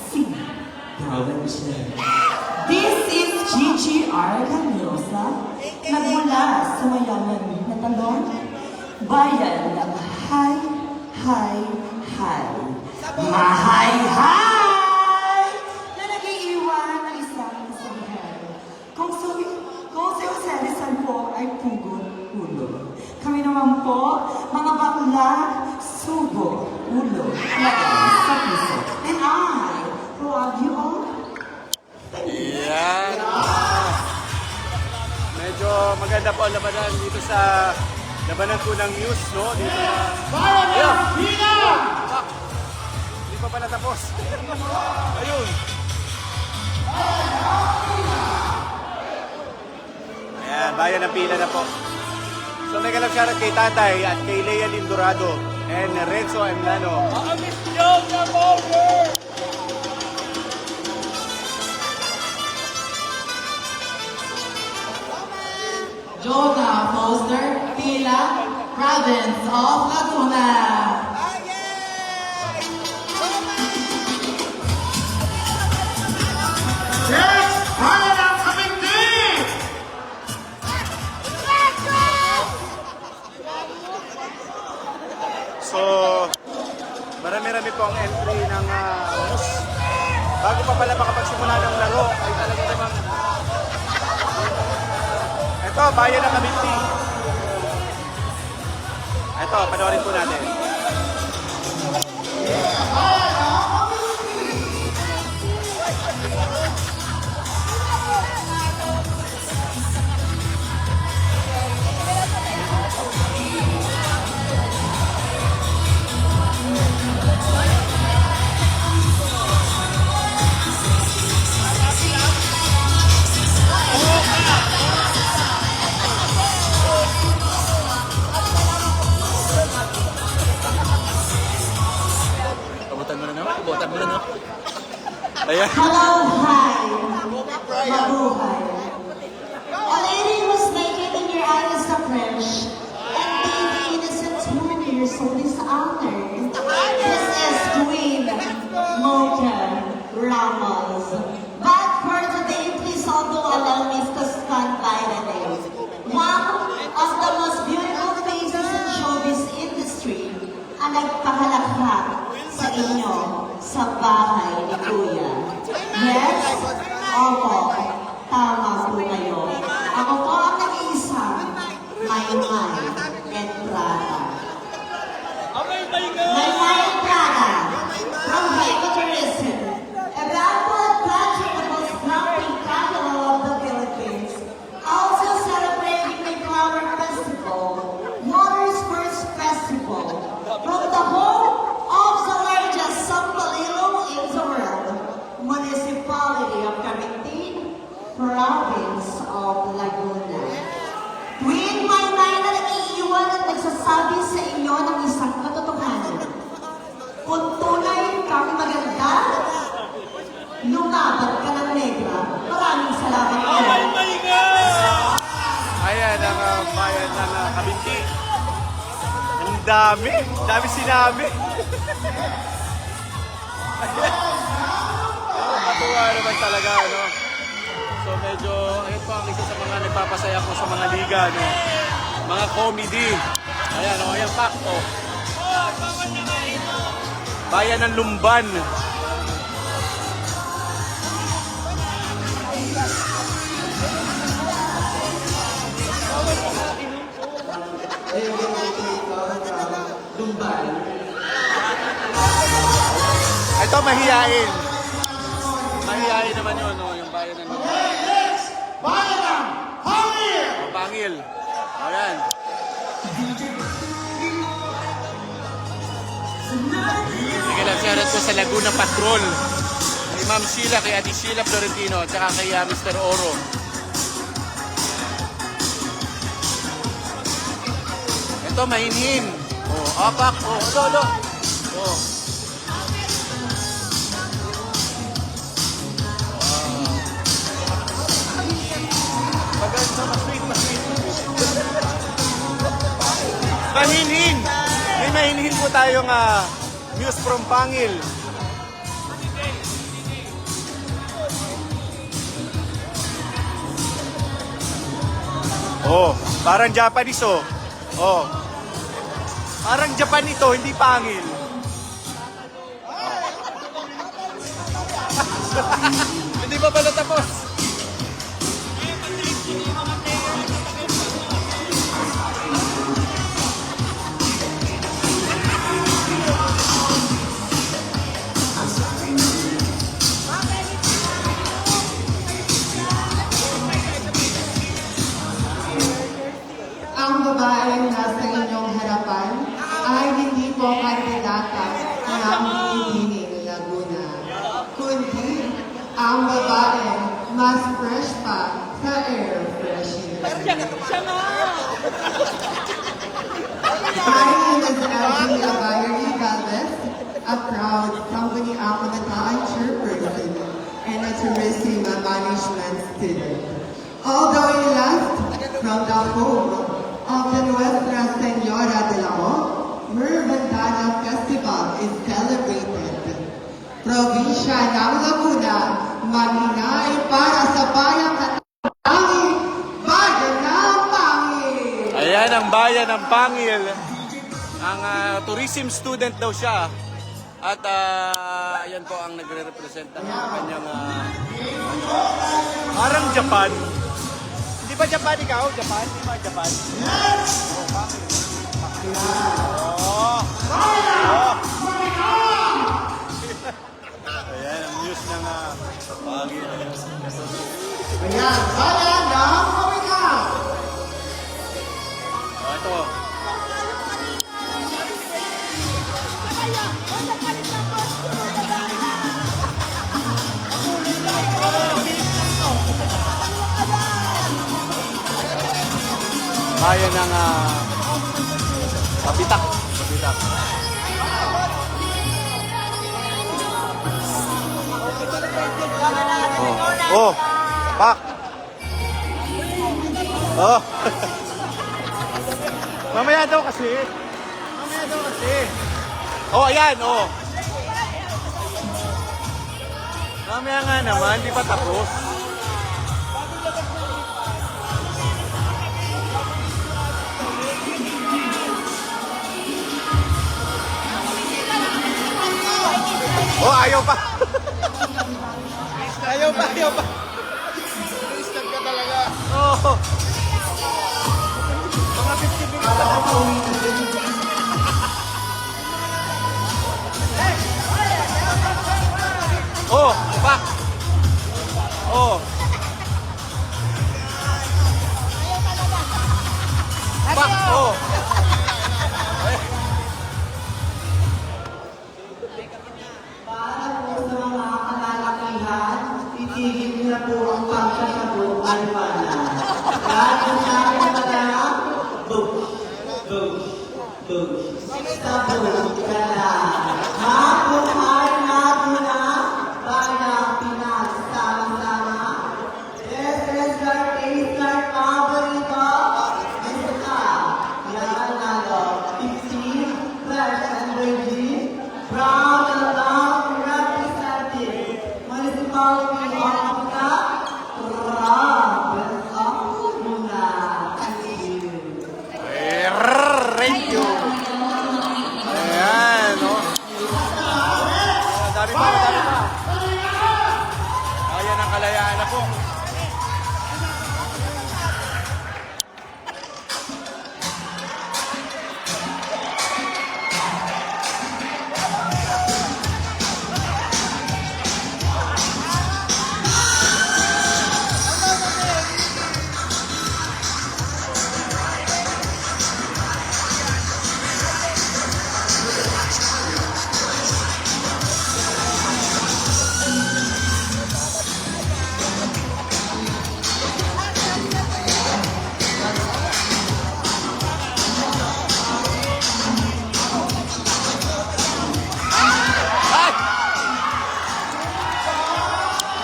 sigawan dyan? This is Gigi Arganyosa, nagmula sa mayaman na talon, bayan ng Hay, Hay, Hay. Mahay-hay! Na nag-iiwan ng isang sanghay. Kung si Jose Rizal po ay pugot ulo. Kami naman po, mga bakla, subo, ulo, lagay sa puso. And I love you all. Yan. Medyo maganda po ang labanan dito sa labanan po ng news, no? Dito na... Ayun! Ah, hindi pa pala tapos. Ayun! Ayan, bayan ng pila na po. So may kalab shoutout kay Tatay at kay Lea Lindorado and Renzo Emlano. Jonah Foster, Pila, Province of Laguna. Yes! Bayan ng Kamindi! So, marami-rami po ang entry ng news. Bago pa pala makapagsimula ng laro, ay talaga namang... Ito, bayan ng Kamindi. Ito, panoorin po natin. Botan mo na, no? Ayan. Hello, hi. Mabuhay. A lady was naked and your eyes are fresh. And baby innocent 2 years old is out. inyo sa bahay ni Kuya. Yes? Opo. Tama po kayo. Ako po ang nag-iisang Maymay Entrada. Maymay Entrada from Vico Tourism. A brand and culture the most loving capital of the Philippines. Also celebrating the Flower Festival, Motorsports Festival, from the home of the largest sambalilo in the world, Municipality of Cavite, Province of Laguna. Tuwing may na nag-iiwan at nagsasabi sa inyo ng isang katotohanan. Kung tunay kang maganda, lumaban ka ng negra. Maraming salamat po. Ayan ang bayan ng Kabinti. Ang dami sinabi. Matuwa naman talaga, no? So medyo, ayun po ang isa sa mga nagpapasaya ko sa mga liga, no? Mga comedy. Ayan, o, ayan, Pak, o. Bayan ng Lumban. Lumban. Ito, mahihain. Mahihain naman yun, no? Yung bayan ng Lumban. Bayan ng Hangil! O, Pangil. Ayan. Sige lang, shoutout ko sa Laguna Patrol. Kay Ma'am Sheila, kay Ate Sheila Florentino, at saka kay Mr. Oro. Ito, mahinhin. O, apak. O, lolo. O. Maganda, mas-sweet. Mahinhin! May mahinhin po tayong news from Pangil. Oh, parang Japanese oh. Oh. Parang Japan ito, hindi Pangil. Hindi pa pala tapos. Ang babaeng nasa inyong harapan ay hindi po kandidata ng Hinihining Laguna, kundi ang babaeng mas fresh pa sa air freshener. My name is Angie Abayari Galvez, a proud company Akamataan chairperson and a tourism management student. Although he left from the home of the Nuestra Senora de la O, Merventana Festival is celebrated. Probinsya ng Laguna, maninay para sa bayang Pangil, bayan ng Pangil. Ayan ang bayan ng Pangil. Ang tourism student daw siya. At ayan po ang nagre-represent ng kanyang parang Japan. Hindi ba Japan ikaw? Japan? Hindi ba Japan? Yes! Oh, Pangil. Oh! Oh! Ayan ang news ng Pangil. Ayan, bayan ng Maminang! Oh, ito. Bayan ng Pabitak. Pabitak. Oh. Oh. Pak. Oh. Mamaya daw kasi. Mamaya daw kasi. Oh, ayan, oh. Mamaya nga naman, di pa tapos. ayaw pa. Ayaw pa. Instant ka talaga. Oo. Mga 50 minutes lang ako. Oh, pak. Oh. Pak, oh. Para po sa mga kalalakihan, itigil niyo po ang pagsasagot alpana. Lalo sa akin pala, sabog ka na. Mabuhay na para pinagsama-sama. This is your taste, your paborito. Ito ka, yan nalo. 15, fresh energy. Proud and loud representing Municipality of Apuca. Proud and loud muna. Thank you. Thank you. Ayan, no? Dami pa. Ayan ang kalayaan na po.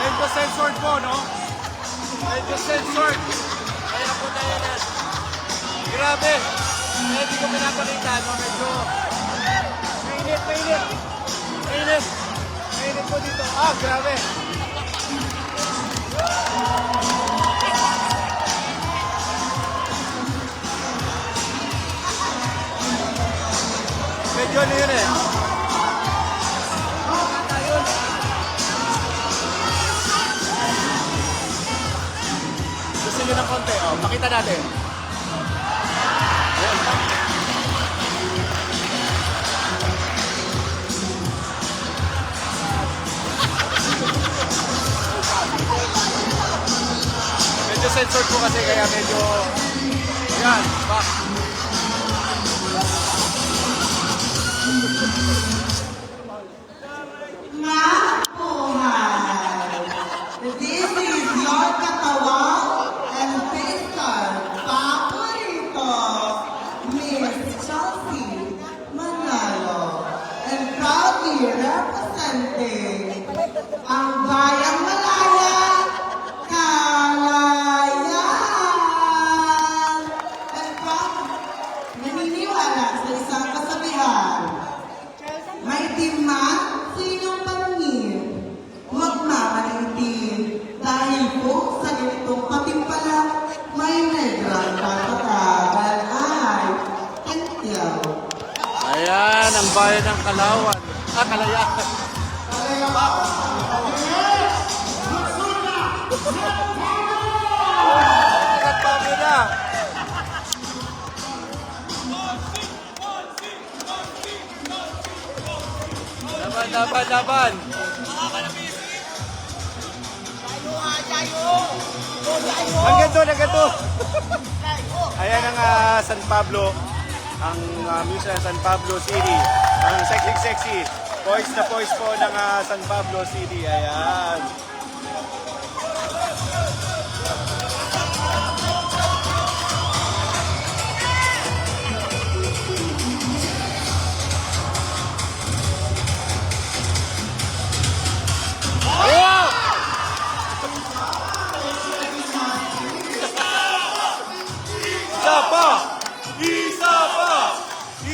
Medyo censored po, no? Medyo censored. Kaya po tayo na. Grabe. Hindi ko pinapalita, no? Medyo mainit. Mainit po dito. Ah, grabe. Medyo ano yun eh. Gusto nyo ng konti, oh. Pakita natin. Medyo censored po kasi kaya medyo yan, back. Mabuhay! This is your katawan and physical paborito, Miss Chelsea Manalo, and proudly representing ang Bayang Malaya, Calayan! And naniniwala sa isang kasabihan, may demand sinong paningin, magmamalitin. Dahil po sa ganitong patimpala, may negrang patatagal ay Tentyaw. Ayan, ang bayan ng Kalawan. Ah, Kalayaan. Nagpapagod na. Laban. Hanggang doon. Ayan ang San Pablo, ang Musa ng San Pablo City. Ang sexy. Poise na poise po ng San Pablo City. Ayan.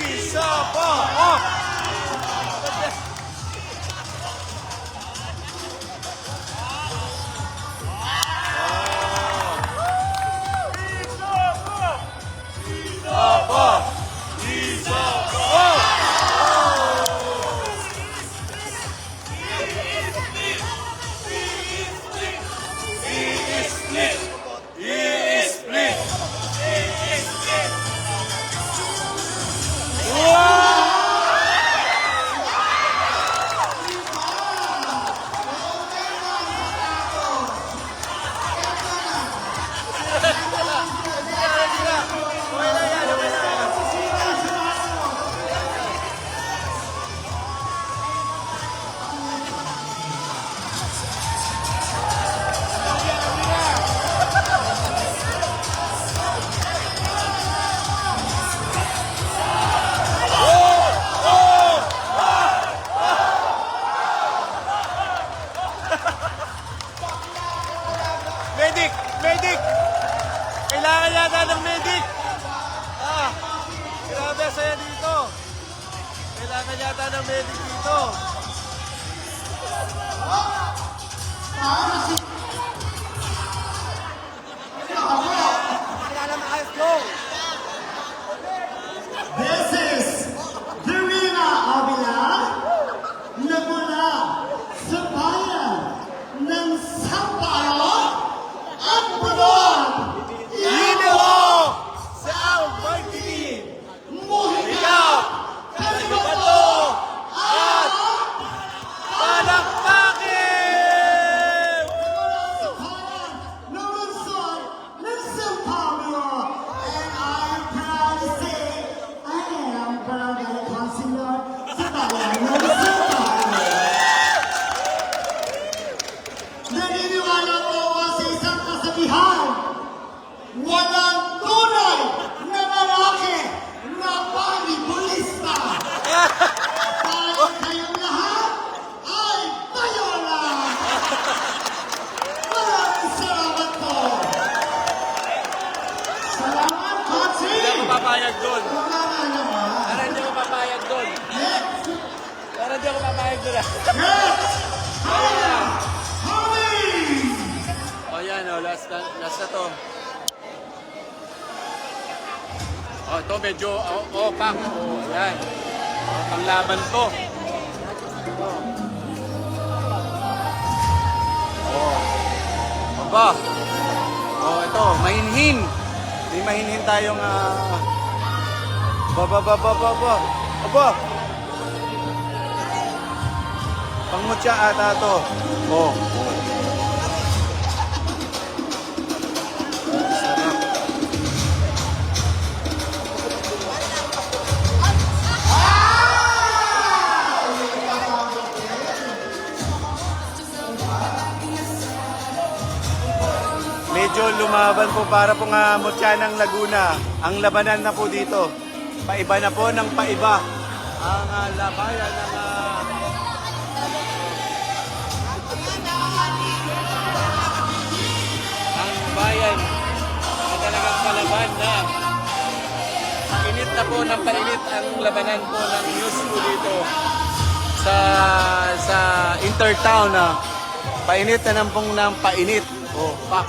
Isa pa! Oh! masaya dito. Kailangan yata ng medic dito. This is Darina Avila na mula sa bayan ng Sampaio at Bulon. Ino! Sa Albay TV! Muhiga! Kalibato! At palakpakin! ng lungsod ng Sampaio. And I'm proud to say I am Barangay Councilor sa bayan ng Sampaio. Naniniwala po ako sa isang kasabihan. Walang tunay na lalaki na volleyballista. Dahil kayong lahat ay tayo lang. Maraming salamat po. Salamat, Patsy. Hindi ako papayag doon. Wala nga naman. Para hindi ako papayag doon. Para hindi ako papayag doon. Next, Holly! O yan, last na to. O, ito medyo, pak. O, yan. Panglaban to. O. Aba. O, ito, mahinhin. May mahinhin tayong, Aba. Pangmutya ata to. O. Medyo lumaban po para po nga mutya ng Laguna. Ang labanan na po dito. Paiba na po ng paiba. Ang labayan ng ang bayan na talagang palaban na painit na po ng painit ang labanan po ng news po dito sa Intertown na painit na ng painit. Oh, pak.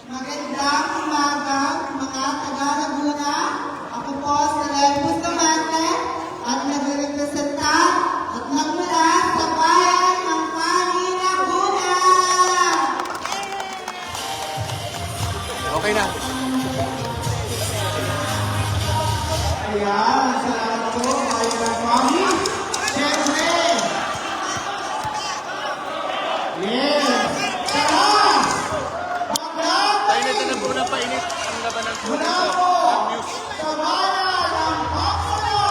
Magandang umaga, mga taga-Laguna. Ako po si Lepus Damante at nagre-representa at nagmula sa bayan ng Mani, Laguna. Okay na. Ayan, salamat po. Kayo ng mami. Siyempre. Yes. Taas. Magandang Painit na po ng painit ang labanan po mula dito. po Ang news. sa bayan ng Pakula.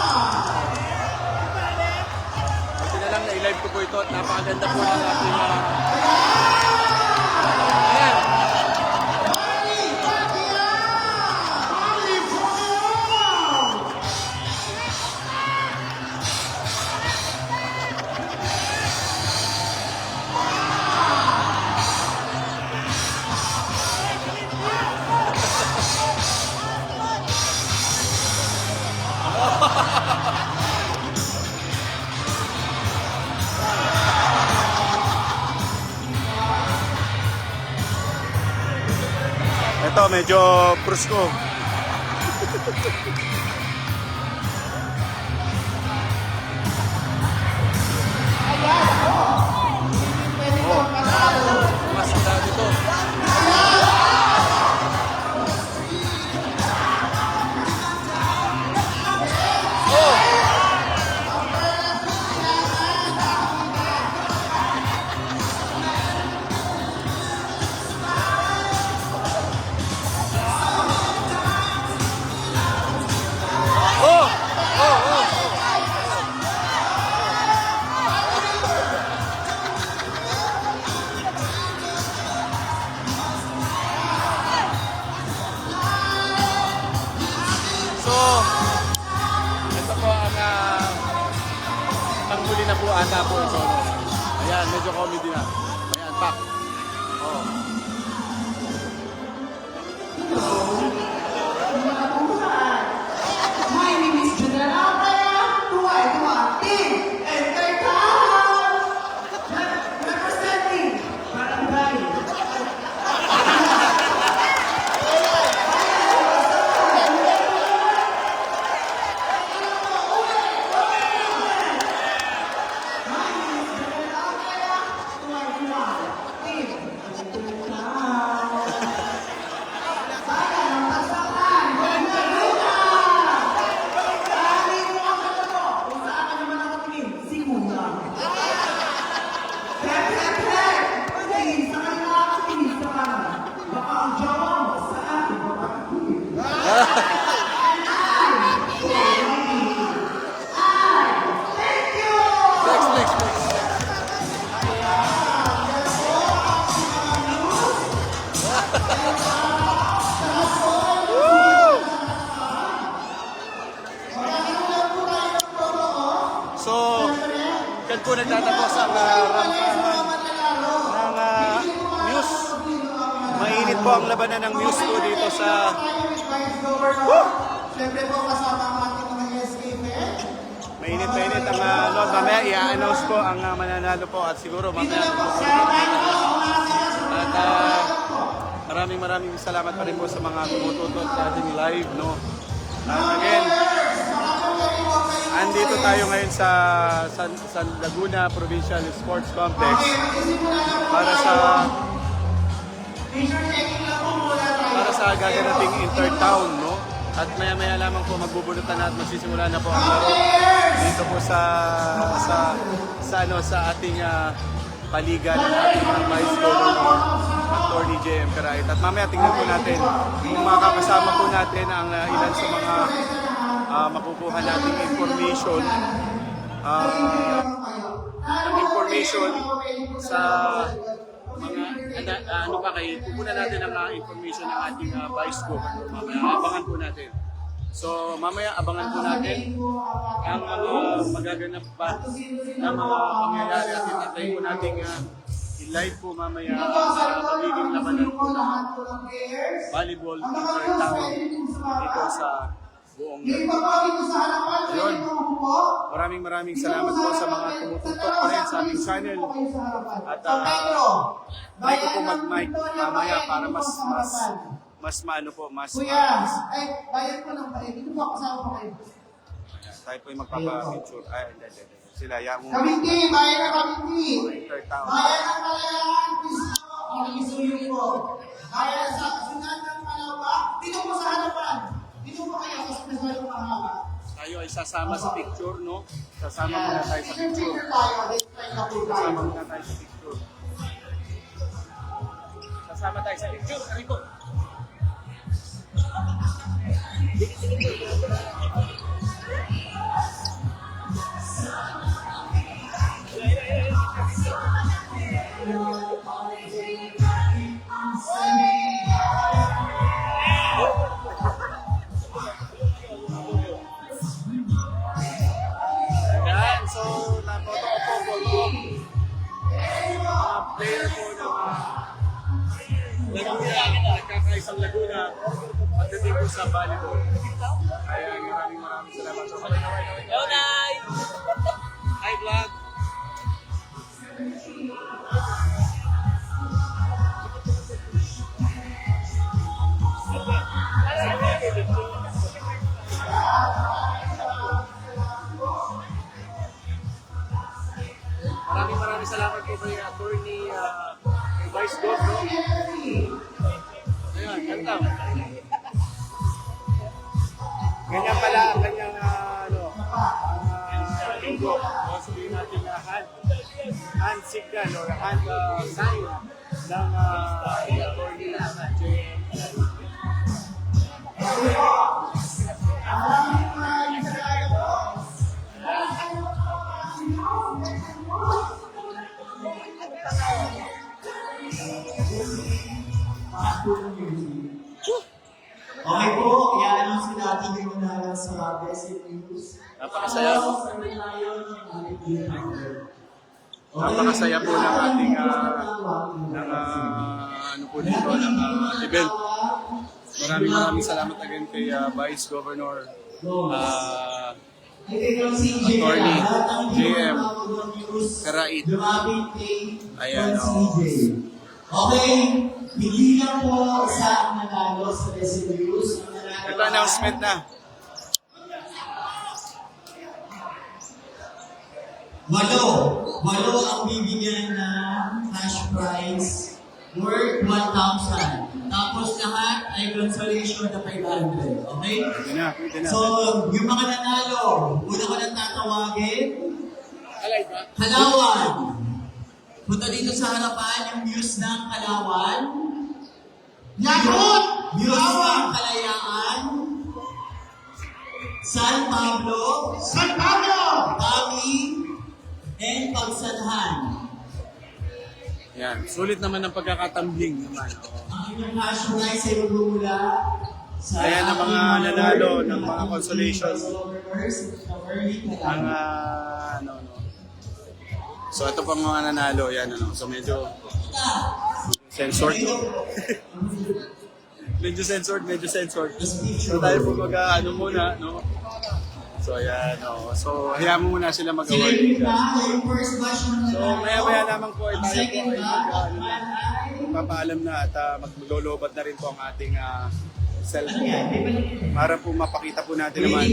Kasi na lang na-live ko po ito at napakaganda po ng ating ayan. Mami Pacquiao. Mami Pacquiao. Ito medyo prusko. Mas dito. So, ito po ang panghuli na po ata po ito. Ayan, medyo comedy na. Ayan, pak. Oh. So, dyan po nagtatapos ang ramsahan ng Muse. Mainit po ang labanan ng Muse po dito sa... Siyempre po kasama ang ating mga SKFN. Mainit ang Lord. Mamaya i-announce po ang mananalo po at siguro mamaya at maraming salamat pa rin po sa mga tumututok sa ating live, no? Again, andito tayo ngayon sa San Laguna Provincial Sports Complex para sa gaganating Intertown, no? At maya-maya lamang po magbubunutan na at magsisimula na po ang laro dito po sa ating paligan ng ating Vice Governor Attorney J.M. Carait. At mamaya tingnan po natin kung makakasama po natin ang ilan sa mga makukuha nating information sa mga ano pa kay pupunan natin ang information ng ating Vice Governor. Mamaya abangan po natin. So mamaya abangan po natin ang mga magaganap pa na mga pangyayari at itatay po natin i-live po mamaya sa magiging labanan po ng volleyball Intertown dito sa buong Ayun. Maraming salamat po sa mga tumututok pa rin sa aming channel. At try ko po mag-mic mamaya para mas maano po, mas Kuya, ay, bayan ko lang ba? Dito po, kasama po kayo. tayo po yung magpapa-picture. Ay, hindi. Sila, yung Kabinti, bayan na Kabinti. Intertown. Bayan ng Kalayaan, Isuyo po. Bayan sa Sunan ng Malawa. Dito po sa harapan. Dito po kayo sa Sunan ng Malawa. Tayo ay sasama sa picture, no? Sasama muna tayo sa picture. Picture tayo. Next na po tayo. Sasama muna tayo sa picture. Sasama tayo sa picture. Rico. Yan, so naboto ko po mga player po ng Laguna, nagkakaisang Laguna pagdating po sa volleyball. Kaya maraming salamat. So, hello, Nay! Hi, vlog! Maraming salamat po kay Attorney Vice Governor. Ayan, ganda. Ganyan pala ang kanyang logo. O sabihin natin hand signal or hand sign ng Attorney J.M. Okay po, i-announce natin yung nanalo sa Best News. Napakasaya po ng ating ano po dito ng event. Maraming salamat again kay Vice Governor Attorney J.M. Carait. Ayan, Okay, hindi lang po sa nanalo sa Best News. Ito announcement na. Walo ang bibigyan na cash prize worth 1,000. Tapos lahat ay consolation na 500. Okay? Pwede na. So, yung mga nanalo, una ko nang tatawagin. Kalawan. Punta dito sa harapan yung Muse ng Kalawan. Yakut! Muse ng Kalayaan. San Pablo. San Pablo! Kami. And Pagsanhan. Yan, sulit naman ang pagkakatambling naman. Oh. Ang cash prize ay magmumula sa Ayan ang mga nanalo ng mga consolations. Ang So ito pang mga nanalo, yan So medyo censored. medyo censored. So tayo po muna, no? So ayan, So hayaan mo muna sila mag-award. So maya-maya lamang po ay tayo po ay magpapaalam na at maglolobat na rin po ang ating cellphone para po mapakita po natin naman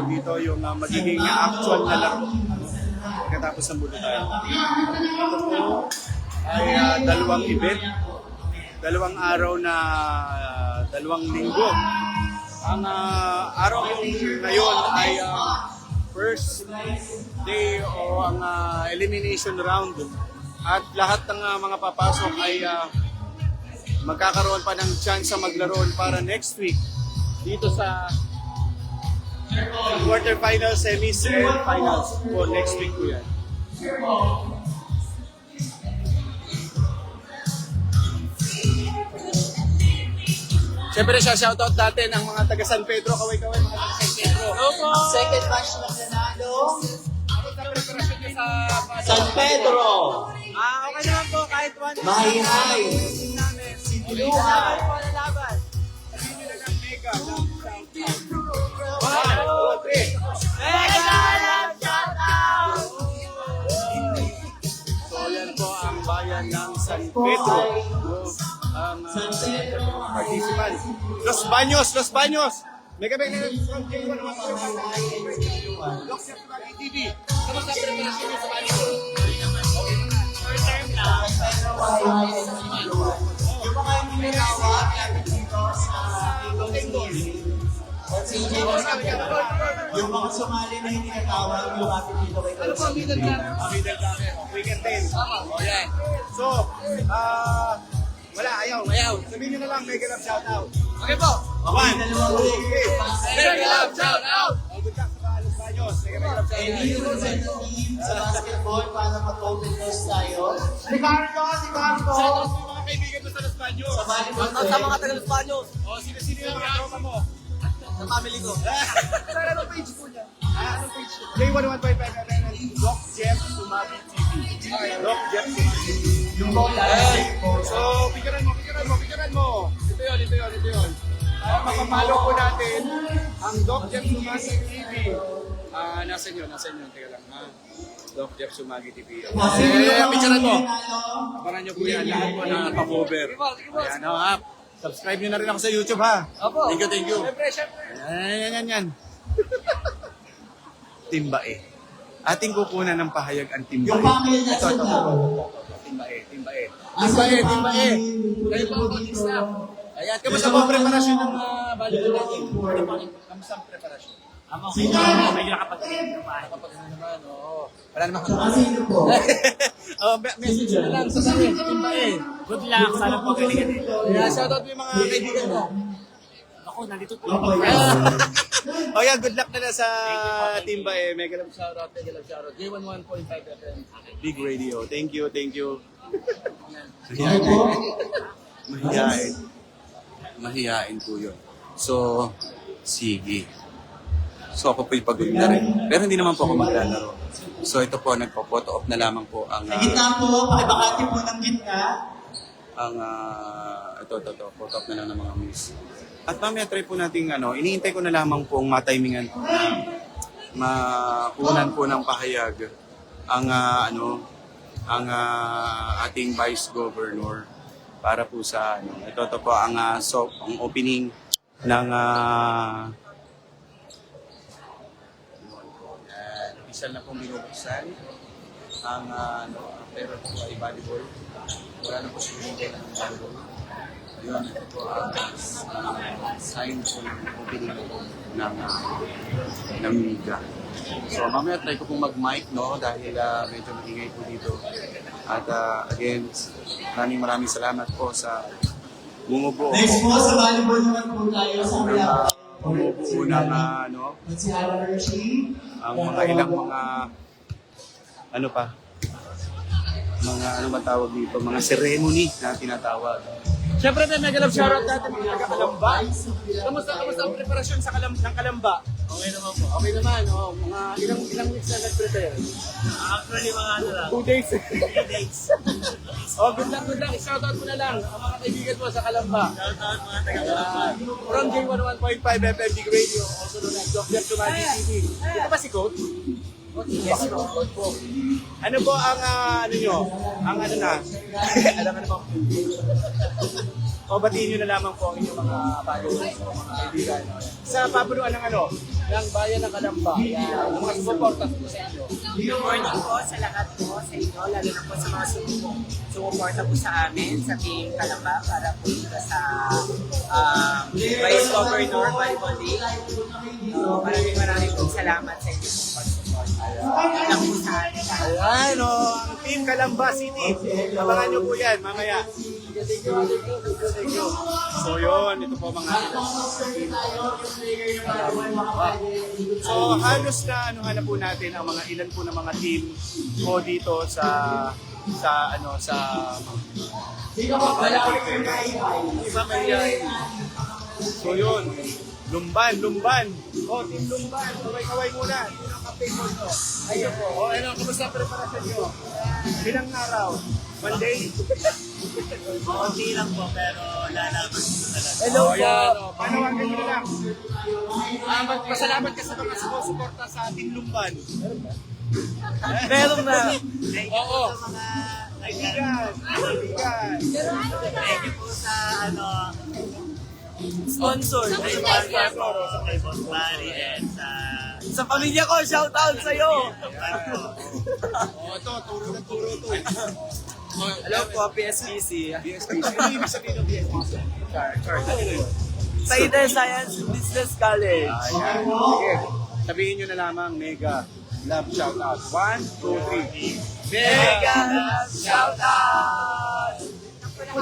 dito yung magiging actual na laro pagkatapos ng bulo tayo. Ito po ay dalawang event, dalawang araw na 2 linggo. Ang araw ngayon ay first day o ang elimination round at lahat ng mga papasok ay magkakaroon pa ng chance sa maglaro para next week dito sa quarterfinals, semis, and finals po next week po yan. Siyempre shoutout natin ang mga taga San Pedro, kaway-kaway mga taga San Pedro. Second batch na nanalo. Ako sa preparasyon niyo sa San Pedro. okay naman po kahit one. Mahihay. Luhan. Sabihin nyo na ng mega. Wow! Mega love shoutout! So yan po ang bayan ng San Pedro. Ang participants. Los Baños! Mega Mega from J1 Doc Jeff Sumagi TV. Kamusta ang preparasyon nyo sa Bali? First time lang. Yung mga hindi nawag natin dito sa itong series. CJ was yung mga sumali na hindi natawag, yung ating dito kay Ano po ang middle class? Middle class. Weekend 10. Yan. So, wala, ayaw. Sabihin nyo na lang, mega love shoutout. Okay po. Okay, dalawang ulit. Mega love shoutout! Good luck sa mga Los Baños. Mega love And shoutout. dito sa team sa basketball para mag-open toss tayo. Shoutout sa mga kaibigan mo sa Los Baños. Sa volleyball team. taga Los Baños. Sino yung mga tropa mo? Sa family ko. Saan anong page po niya? Anong page? J1155 Doc Jeff Sumagi TV. Doc Jeff Sumagi TV. So, picturean mo. Ito yun. Mapapalo po natin ang Doc Jeff Sumagi TV. Nasaan yun? Teka lang. Doc Jeff Sumagi TV. Picturean mo. Para nyo po yan. Lahat po na pa-cover. Ayan, subscribe nyo na rin ako sa YouTube, ha? Opo. Thank you. Siyempre. Yan. Timbae. Ating kukunan ng pahayag ang Timbae. Yung family na sa Timbae. Kayo po ang mag-staff. Ayan, kamusta po ang preparasyon ng volleyball natin? Kamusta ang preparasyon? Medyo nakapag-inom naman. Wala naman ako. Sino po? Message na lang sa Timbae. Good luck. Sana po galingan dito. Shoutout mo yung mga kaibigan mo. Ako, nandito po. Good luck na lang sa Timbae. Mega love shoutout. J11.5 FM. Big Radio. Thank you. Mahihain po yun. So, sige. So ako po'y pagod na rin. Pero hindi naman po ako maglalaro. So ito po, nagpo-photo op na lamang po ang... Sa gitna po, pakibakati po ng gitna. Ang, ito, photo op na lang ng mga miss. At mamaya try po natin, iniintay ko na lamang po ang matimingan po na makunan po ng pahayag ang, ang ating Vice Governor para po sa, ito po ang, ang opening ng, official na pong binubuksan ang pero po ay volleyball. Wala na po siguro ng volleyball. Ayun, ito po ang sign po ng opening ng media. So mamaya try ko pong mag-mic, dahil medyo maingay po dito. At again, maraming salamat po sa bumubuo. Next po sa volleyball naman po tayo sa mga bumubuo ng si Hara Hershey. ang mga ilang mga mga ano ba tawag dito, mga ceremony na tinatawag. Siyempre, may mega love shoutout natin mga taga-Kalamba. Kamusta ang preparasyon sa ng Kalamba? Okay naman po. Okay naman, mga ilang weeks na nag-prepare? Actually, mga ano lang. 2 days. 2 days. Good luck. I-shoutout mo na lang ang mga kaibigan mo sa Kalamba. Shout out mga taga-Kalamba. From J101.5 FM Big Radio, also known as Dr. Sumagi TV. Ito ba si Coach? Yes, Coach po. Ano po ang ano nyo? Ang ano na? Alam ka naman. O batiin nyo na lamang po ang inyong mga followers, mga kaibigan. Sa papunuan ng ano? Ng bayan ng Kalamba. Ang mga supporters po sa inyo. Good morning po sa lahat po sa inyo, lalo na po sa mga sumuporta po sa amin sa Team Kalamba para po dito sa Vice Governor Volleyball League. Maraming po salamat sa inyo pong pag-support. Lang po sa amin. Ayan ang Team Kalamba City. Abangan nyo po yan mamaya. Thank you. So yun, ito po mga So halos na ano po natin ang mga ilan po ng mga team po dito sa So yun, Lumban. Team Lumban, kaway muna. Yun ang campaign mo ito. Ayun po. Ano, kumusta ang preparasyon nyo? Ilang araw? Monday? Konti lang po, pero lalaban ko talaga. Hello po. Panawagan nyo na lang. Magpasalamat ka sa mga sumusuporta sa ating Lumban. Meron na. Oo. Kaibigan. Thank you po sa sponsor. Sa kay Boss Manny and sa pamilya ko, shout out sa'yo. Ito, turo to. Hello po, PSBC. Ano ibig sabihin ng BSBC? Saide Science Business College. Ayan. Sige. Sabihin nyo na lamang, mega love shout out. 1, 2, 3. Mega shout out! Si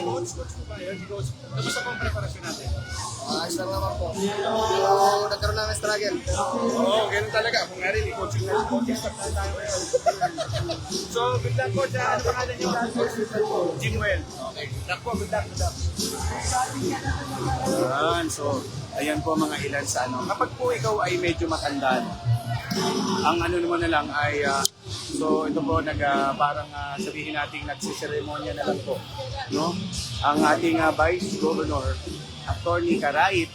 Coach po ba yun? Si Coach. Tapos ako ang preparasyon natin. Ayos lang naman po. Pero nagkaroon namin struggle. Oo, ganun talaga. Kung nga rin, coaching staff na tayo ngayon. So, good luck po dyan. Ano pangalan niyo? Jimwell. Okay. Good luck po, good luck. Ayan, so, ayan po mga ilan sa ano. Kapag po ikaw ay medyo matanda, ang ano naman na lang ay, so ito po, parang sabihin natin nagsiseremonya na lang po. No? Ang ating Vice Governor, Attorney Karait,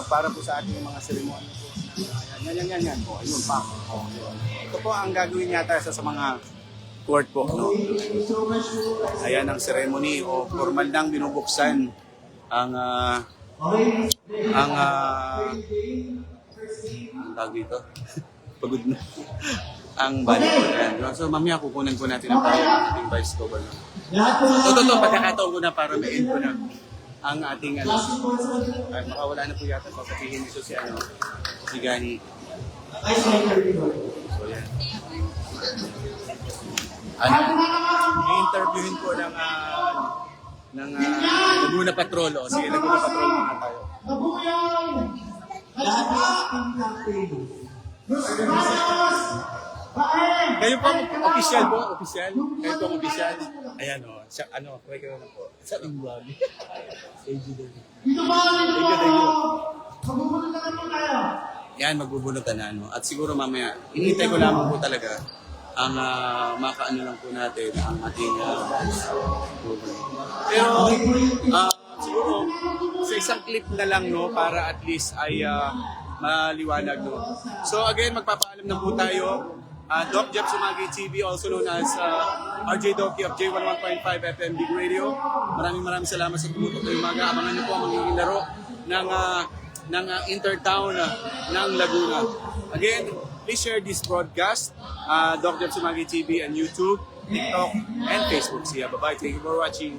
para po sa ating mga seremonya po. Yan po. Ayun pa. Ito po ang gagawin yata sa mga court po. No? Ayan ang ceremony o formal nang binubuksan ang tawag dito. Pagod na. Ang balik po yan. So mamaya kukunan po natin ang payo ng ating Vice Governor. Totoo, pagkakataon ko na para may info na ang ating ay makawala na po yata sasabihin nito si Gani. So yan. I-interviewin po ng Laguna Patrol. O sige, Laguna Patrol muna tayo. Kayo po official po? Official? Kayo po official? Ayan o. Pwede kayo na po. Sa ang vlog. Thank you. Yan, magbubunutan na. At siguro mamaya, inintay ko lamang po talaga ang makaano lang po natin, ang ating pero siguro sa isang clip na lang para at least ay maliwanag So again, magpapaalam na po tayo. Doc Jeff Sumagi TV, also known as RJ Doki of J101.5 FM Big Radio. Maraming salamat sa tumutok na umaga. Abangan niyo po ang magiging laro ng Intertown ng Laguna. Again, please share this broadcast, Doc Jeff Sumagi TV and YouTube, TikTok, and Facebook. See ya. Bye-bye. Thank you for watching.